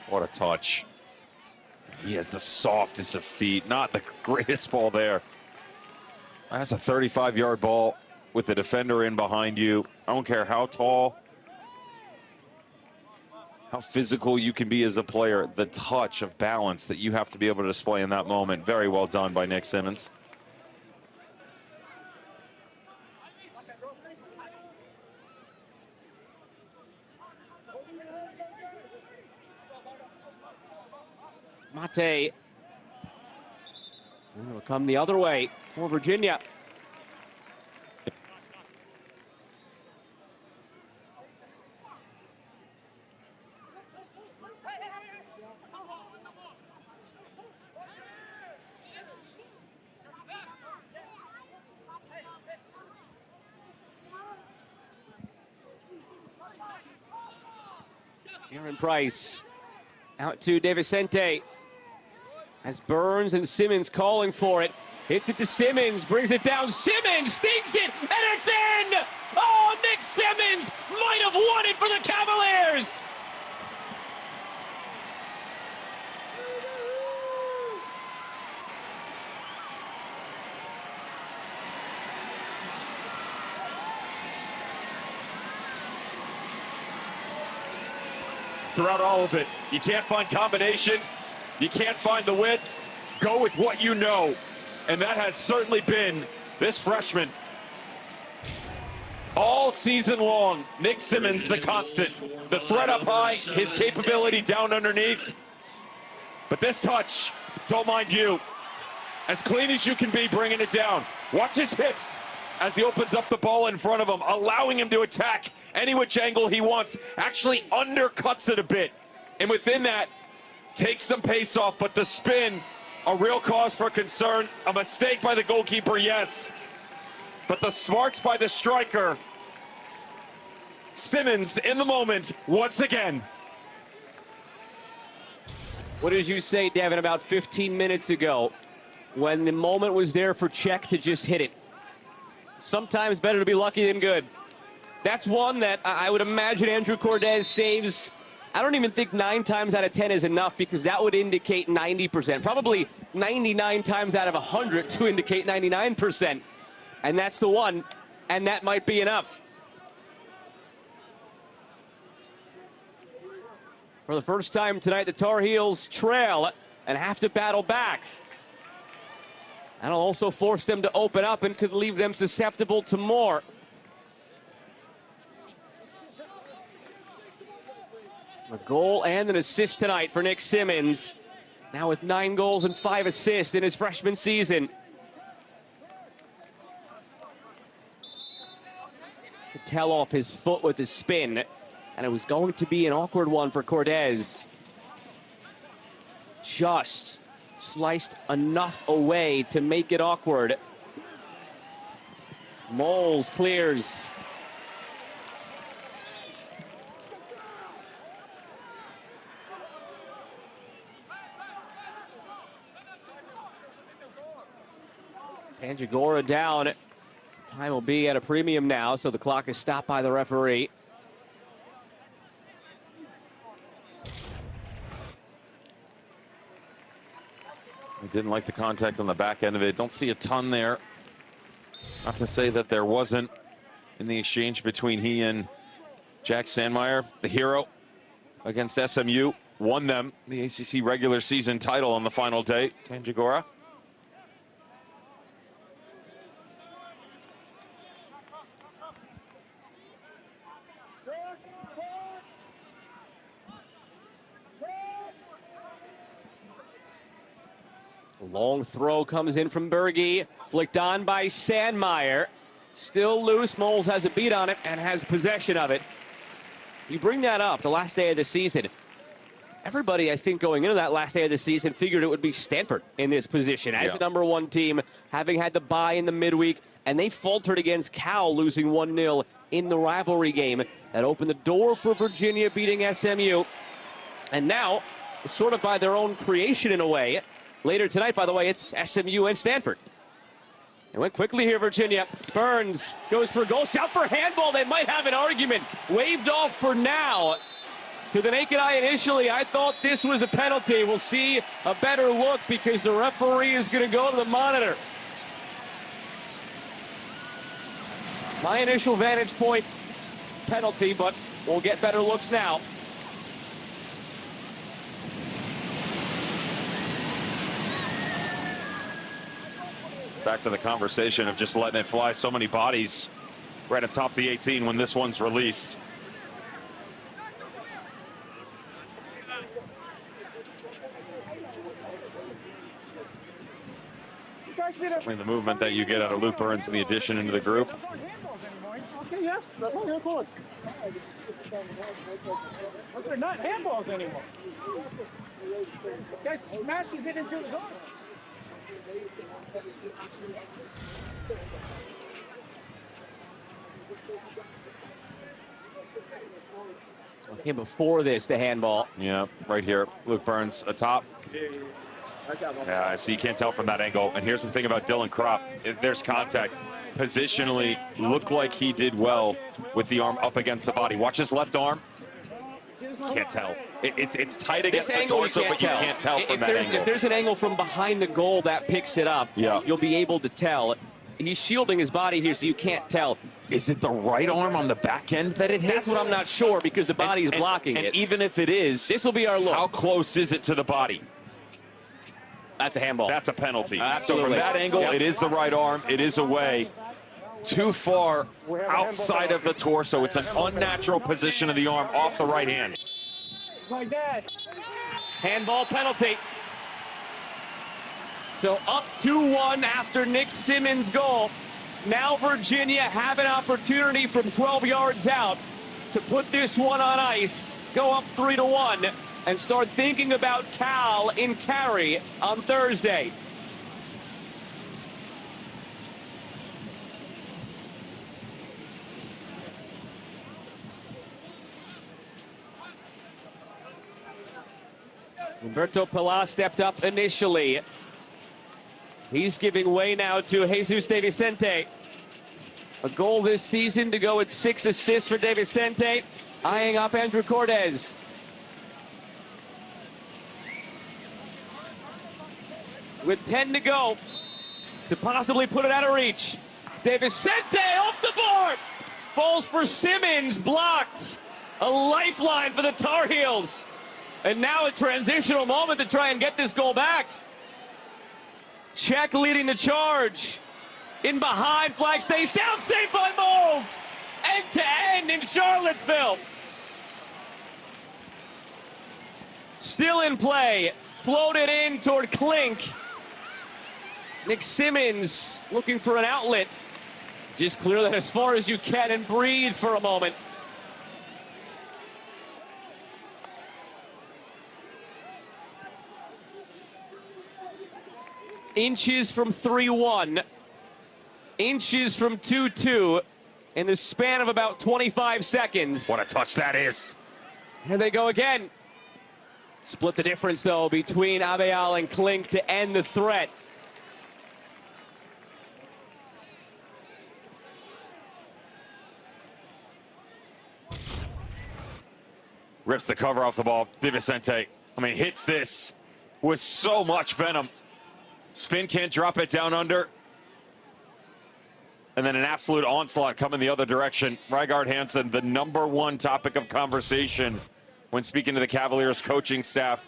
What a touch. He has the softest of feet, not the greatest ball there. That's a 35-yard ball with the defender in behind you. I don't care how tall, how physical you can be as a player, the touch of balance that you have to be able to display in that moment. Very well done by Nick Simmons. Mate. And it'll come the other way for Virginia. Aaron Price out to De Vicente. As Burns and Simmons calling for it. Hits it to Simmons, brings it down. Simmons stinks it, and it's in! Oh, Nick Simmons might have won it for the Cavaliers! Throughout all of it, you can't find combination. You can't find the width. Go with what you know. And that has certainly been this freshman. All season long, Nick Simmons, the constant. The threat up high, his capability down underneath. But this touch, don't mind you. As clean as you can be bringing it down. Watch his hips as he opens up the ball in front of him, allowing him to attack any which angle he wants. Actually undercuts it a bit. And within that, takes some pace off, but the spin, a real cause for concern. A mistake by the goalkeeper, yes. But the smarts by the striker. Simmons in the moment, once again. What did you say, Devin, about 15 minutes ago when the moment was there for Czech to just hit it? Sometimes better to be lucky than good. That's one that I would imagine Andrew Cordes saves. I don't even think 9 times out of 10 is enough, because that would indicate 90%. Probably 99 times out of 100 to indicate 99%. And that's the one, and that might be enough. For the first time tonight, the Tar Heels trail and have to battle back. That'll also force them to open up and could leave them susceptible to more. A goal and an assist tonight for Nick Simmons. now with 9 goals and 5 assists in his freshman season. Could tell off his foot with his spin, and it was going to be an awkward one for Cordes. Just sliced enough away to make it awkward. Moles clears. Panjagora down. Time will be at a premium now, so the clock is stopped by the referee. I didn't like the contact on the back end of it. Don't see a ton there. Not to say that there wasn't in the exchange between he and Jack Sandmeyer, the hero against SMU. Won them the ACC regular season title on the final day. Panjagora. Long throw comes in from Berge, flicked on by Sandmeyer. Still loose, Moles has a beat on it and has possession of it. You bring that up, the last day of the season. Everybody, I think, going into that last day of the season figured it would be Stanford in this position as the #1 team, having had the bye in the midweek, and they faltered against Cal, losing 1-0 in the rivalry game. That opened the door for Virginia beating SMU. And now, sort of by their own creation in a way, later tonight, by the way, it's SMU and Stanford. It went quickly here, Virginia. Burns goes for a goal. Shout for handball. They might have an argument. Waved off for now. To the naked eye initially, I thought this was a penalty. We'll see a better look because the referee is going to go to the monitor. My initial vantage point, penalty, but we'll get better looks now. Back to the conversation of just letting it fly. So many bodies right atop the 18 when this one's released. Certainly the movement that you get out of Luke Burns and the addition into the group. Okay, yes, that's what they're called. Those are not handballs anymore. This guy smashes it into his arm. Okay, before this, the handball. Yeah, right here. Luke Burns atop. Yeah, I see. You can't tell from that angle. And here's the thing about Dylan Kropp. There's contact. Positionally, looked like he did well with the arm up against the body. Watch his left arm. Can't tell. It's tight against the torso, but you can't tell from that angle. If there's an angle from behind the goal that picks it up, you'll be able to tell. He's shielding his body here, so you can't tell. Is it the right arm on the back end that it hits? That's what I'm not sure because the body's blocking it. And even if it is, this will be our look. How close is it to the body? That's a handball. That's a penalty. Absolutely. So from that angle, it is the right arm. It is away. Too far outside of the torso. It's an unnatural position of the arm off the right hand. Like that. Handball penalty. So up 2-1 after Nick Simmons' goal. Now Virginia have an opportunity from 12 yards out to put this one on ice, go up 3-1, and start thinking about Cal in Cary on Thursday. Humberto Pilar stepped up initially. He's giving way now to Jesus De Vicente. A goal this season to go with 6 assists for De Vicente, eyeing up Andrew Cordes. With 10 to go to possibly put it out of reach. De Vicente off the board. Falls for Simmons, blocked. A lifeline for the Tar Heels. And now a transitional moment to try and get this goal back. Czech leading the charge. In behind, flag stays down, saved by Moles. End to end in Charlottesville. Still in play, floated in toward Klink. Nick Simmons looking for an outlet. Just clear that as far as you can and breathe for a moment. Inches from 3-1. Inches from 2-2 in the span of about 25 seconds. What a touch that is. Here they go again. Split the difference, though, between Abeal and Klink to end the threat. Rips the cover off the ball. Di Vicente, I mean, hits this with so much venom. Spin can't drop it down under. And then an absolute onslaught coming the other direction. Rygaard Hansen, the #1 topic of conversation when speaking to the Cavaliers coaching staff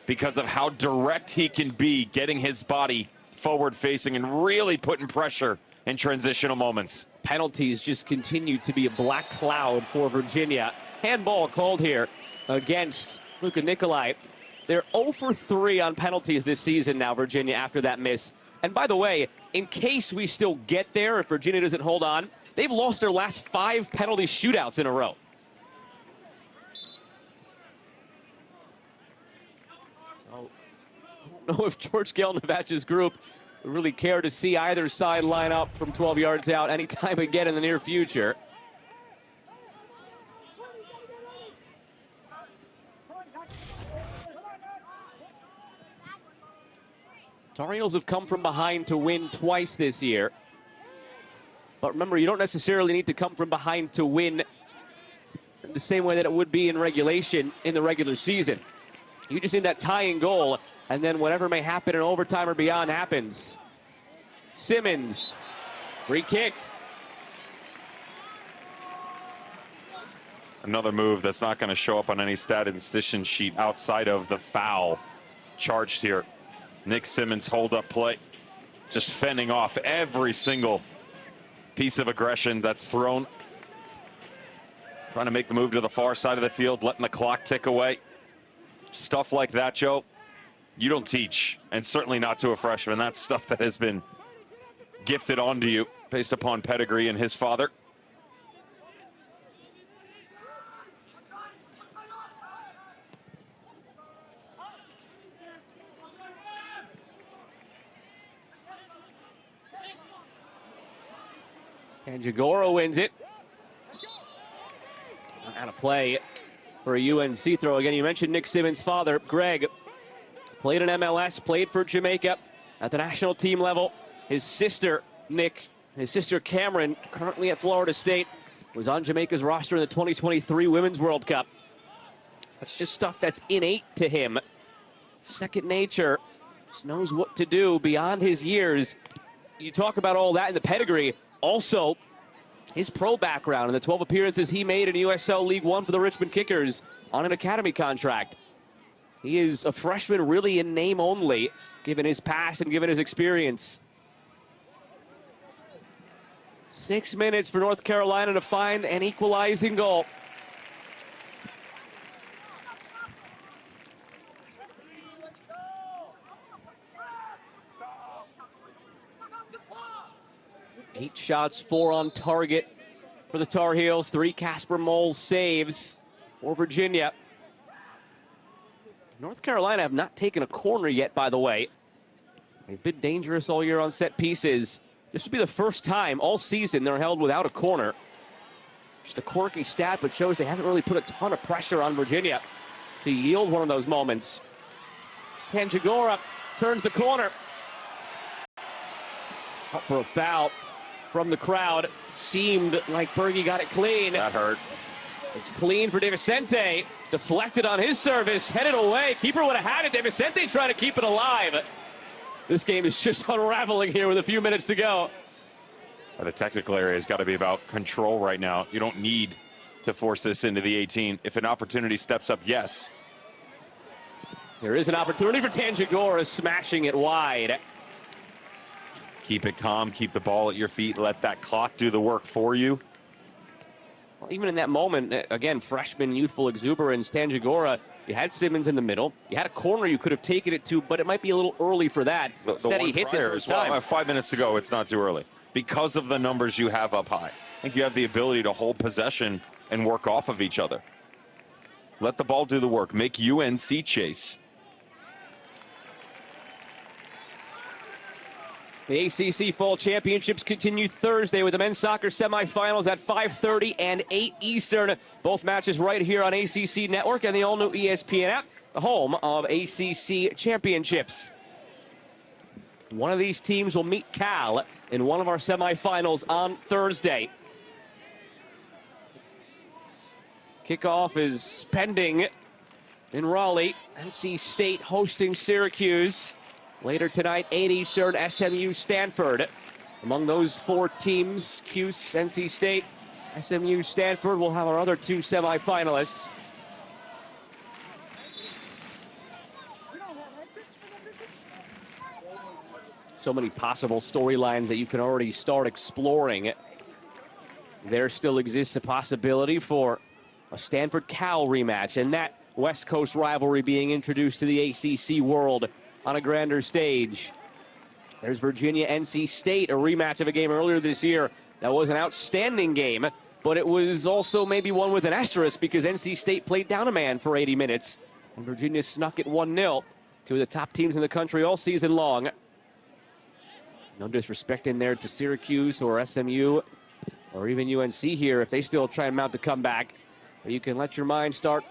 because of how direct he can be, getting his body forward facing and really putting pressure in transitional moments. Penalties just continue to be a black cloud for Virginia. Handball called here against Luka Nikolai. They're 0 for 3 on penalties this season now, Virginia, after that miss. And by the way, in case we still get there, if Virginia doesn't hold on, they've lost their last 5 penalty shootouts in a row. So, I don't know if George Gelnovach's group would really care to see either side line up from 12 yards out anytime again in the near future. Tar Heels have come from behind to win twice this year. But remember, you don't necessarily need to come from behind to win the same way that it would be in regulation in the regular season. You just need that tying goal, and then whatever may happen in overtime or beyond happens. Simmons, free kick. Another move that's not going to show up on any statistician sheet outside of the foul charged here. Nick Simmons hold-up play, just fending off every single piece of aggression that's thrown. Trying to make the move to the far side of the field, letting the clock tick away. Stuff like that, Joe, you don't teach, and certainly not to a freshman. That's stuff that has been gifted onto you based upon pedigree and his father. Tanjagora wins it. Out of play for a UNC throw. Again, you mentioned Nick Simmons' father, Greg. Played in MLS, played for Jamaica at the national team level. His sister, Nick, his sister Cameron, currently at Florida State, was on Jamaica's roster in the 2023 Women's World Cup. That's just stuff that's innate to him. Second nature. Just knows what to do beyond his years. You talk about all that in the pedigree. Also, his pro background and the 12 appearances he made in USL League One for the Richmond Kickers on an academy contract. He is a freshman really in name only, given his past and given his experience. 6 minutes for North Carolina to find an equalizing goal. Eight shots, 4 on target for the Tar Heels. 3 Casper Moles saves for Virginia. North Carolina have not taken a corner yet, by the way. They've been dangerous all year on set pieces. This would be the first time all season they're held without a corner. Just a quirky stat, but shows they haven't really put a ton of pressure on Virginia to yield one of those moments. Tanjagora turns the corner. Shot for a foul from the crowd. Seemed like Berge got it clean. That hurt. It's clean for De Vicente. Deflected on his service, headed away. Keeper would have had it. De Vicente trying to keep it alive. This game is just unraveling here with a few minutes to go. The technical area has got to be about control right now. You don't need to force this into the 18. If an opportunity steps up, yes. There is an opportunity for Tanjagora, smashing it wide. Keep it calm, keep the ball at your feet, let that clock do the work for you. Well, even in that moment, again, freshman youthful exuberance, Tanjagora You had Simmons in the middle. You had a corner you could have taken it to, but it might be a little early for that. Instead, he hits it first time. 5 minutes to go, it's not too early. Because of the numbers you have up high. I think you have the ability to hold possession and work off of each other. Let the ball do the work. Make UNC chase. The ACC Fall Championships continue Thursday with the men's soccer semifinals at 5:30 and 8 Eastern. Both matches right here on ACC Network and the all-new ESPN app, the home of ACC Championships. One of these teams will meet Cal in one of our semifinals on Thursday. Kickoff is pending in Raleigh. NC State hosting Syracuse. Later tonight, 8 Eastern, SMU Stanford. Among those four teams, Cuse, NC State, SMU Stanford will have our other two semifinalists. So many possible storylines that you can already start exploring. There still exists a possibility for a Stanford-Cal rematch, and that West Coast rivalry being introduced to the ACC world on a grander stage. There's Virginia-NC State, a rematch of a game earlier this year. That was an outstanding game, but it was also maybe one with an asterisk because NC State played down a man for 80 minutes, and Virginia snuck it 1-0. Two of the top teams in the country all season long. No disrespect in there to Syracuse or SMU or even UNC here if they still try and mount a comeback. But you can let your mind start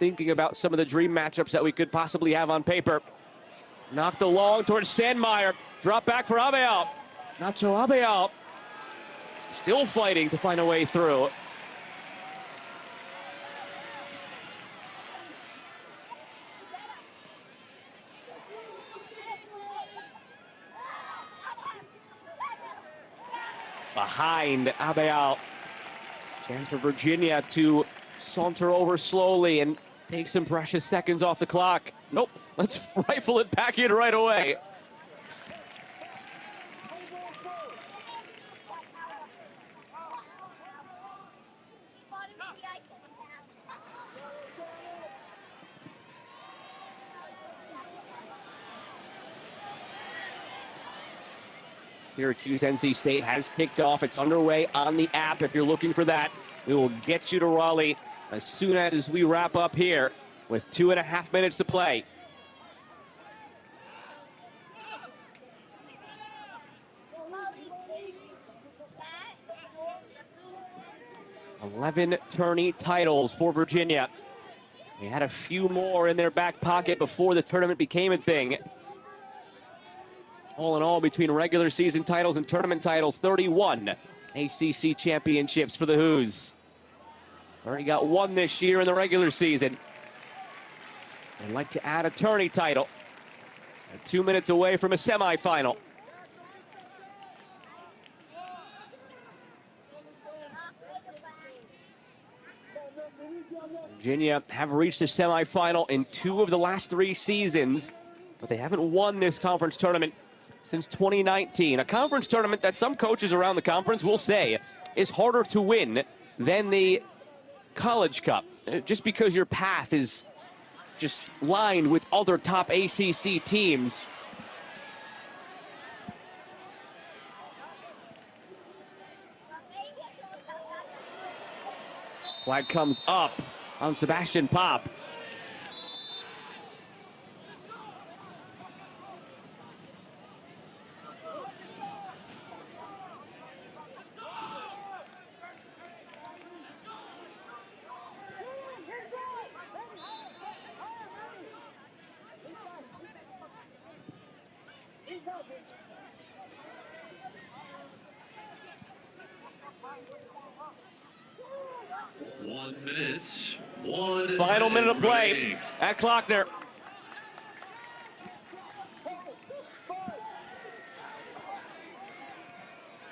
thinking about some of the dream matchups that we could possibly have on paper. Knocked along towards Sandmeyer. Drop back for Abeal. Nacho Abeal still fighting to find a way through. Behind Abeal. Chance for Virginia to saunter over slowly and take some precious seconds off the clock. Nope, let's rifle it back in right away. Syracuse NC State has kicked off. It's underway on the app if you're looking for that. We will get you to Raleigh as soon as we wrap up here with 2.5 minutes to play. $11 tourney titles for Virginia. They had a few more in their back pocket before the tournament became a thing. All in all, between regular season titles and tournament titles, 31 ACC championships for the Hoos. Already got one this year in the regular season. They'd like to add a tourney title. 2 minutes away from a semifinal. Virginia have reached the semifinal in 2 of the last 3 seasons, but they haven't won this conference tournament since 2019. A conference tournament that some coaches around the conference will say is harder to win than the College Cup, just because your path is just lined with other top ACC teams. Flag comes up on Sebastian Pop. Final minute of play at Klockner.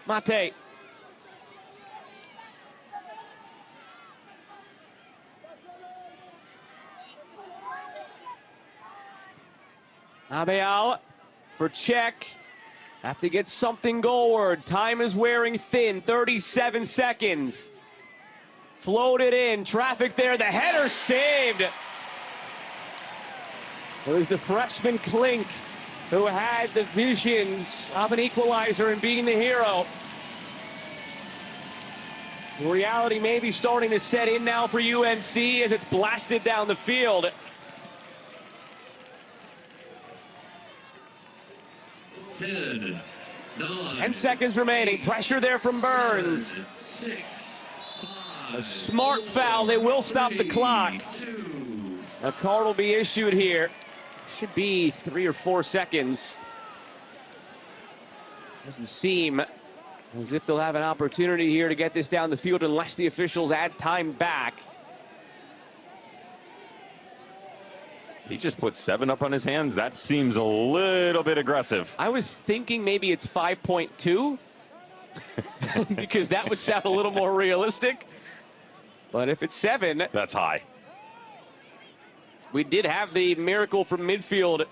Mate. Abeal for check. Have to get something goalward. Time is wearing thin, 37 seconds. Floated in, traffic there, the header saved. It was the freshman Klink who had the visions of an equalizer and being the hero. Reality may be starting to set in now for UNC as it's blasted down the field. 10 10 seconds remaining. Pressure there from Burns. 6 A smart foul. They will stop the clock. 2 A card will be issued here. Should be 3 or 4 seconds. Doesn't seem as if they'll have an opportunity here to get this down the field unless the officials add time back. He just put 7 up on his hands. That seems a little bit aggressive. I was thinking maybe it's 5.2 because that would sound a little more realistic. But if it's 7, That's high. we did have the miracle from midfield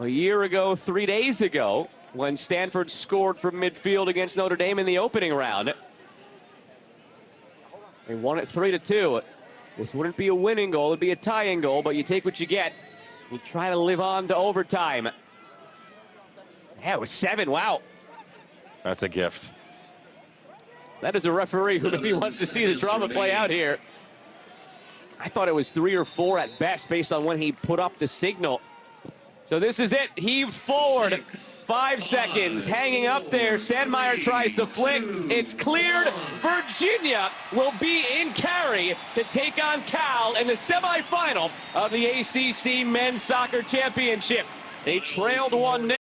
a year ago, 3 days ago, when Stanford scored from midfield against Notre Dame in the opening round. They won it 3-2. This wouldn't be a winning goal, it'd be a tying goal, but you take what you get. You try to live on to overtime. Yeah, it was 7, wow. That's a gift. That is a referee who maybe wants to see the drama play out here. I thought it was 3 or 4 at best based on when he put up the signal. So this is it, heaved forward. 5 seconds, hanging up there. Sandmeyer tries to flick. It's cleared. Virginia will be in Cary to take on Cal in the semifinal of the ACC Men's Soccer Championship. They trailed 1-0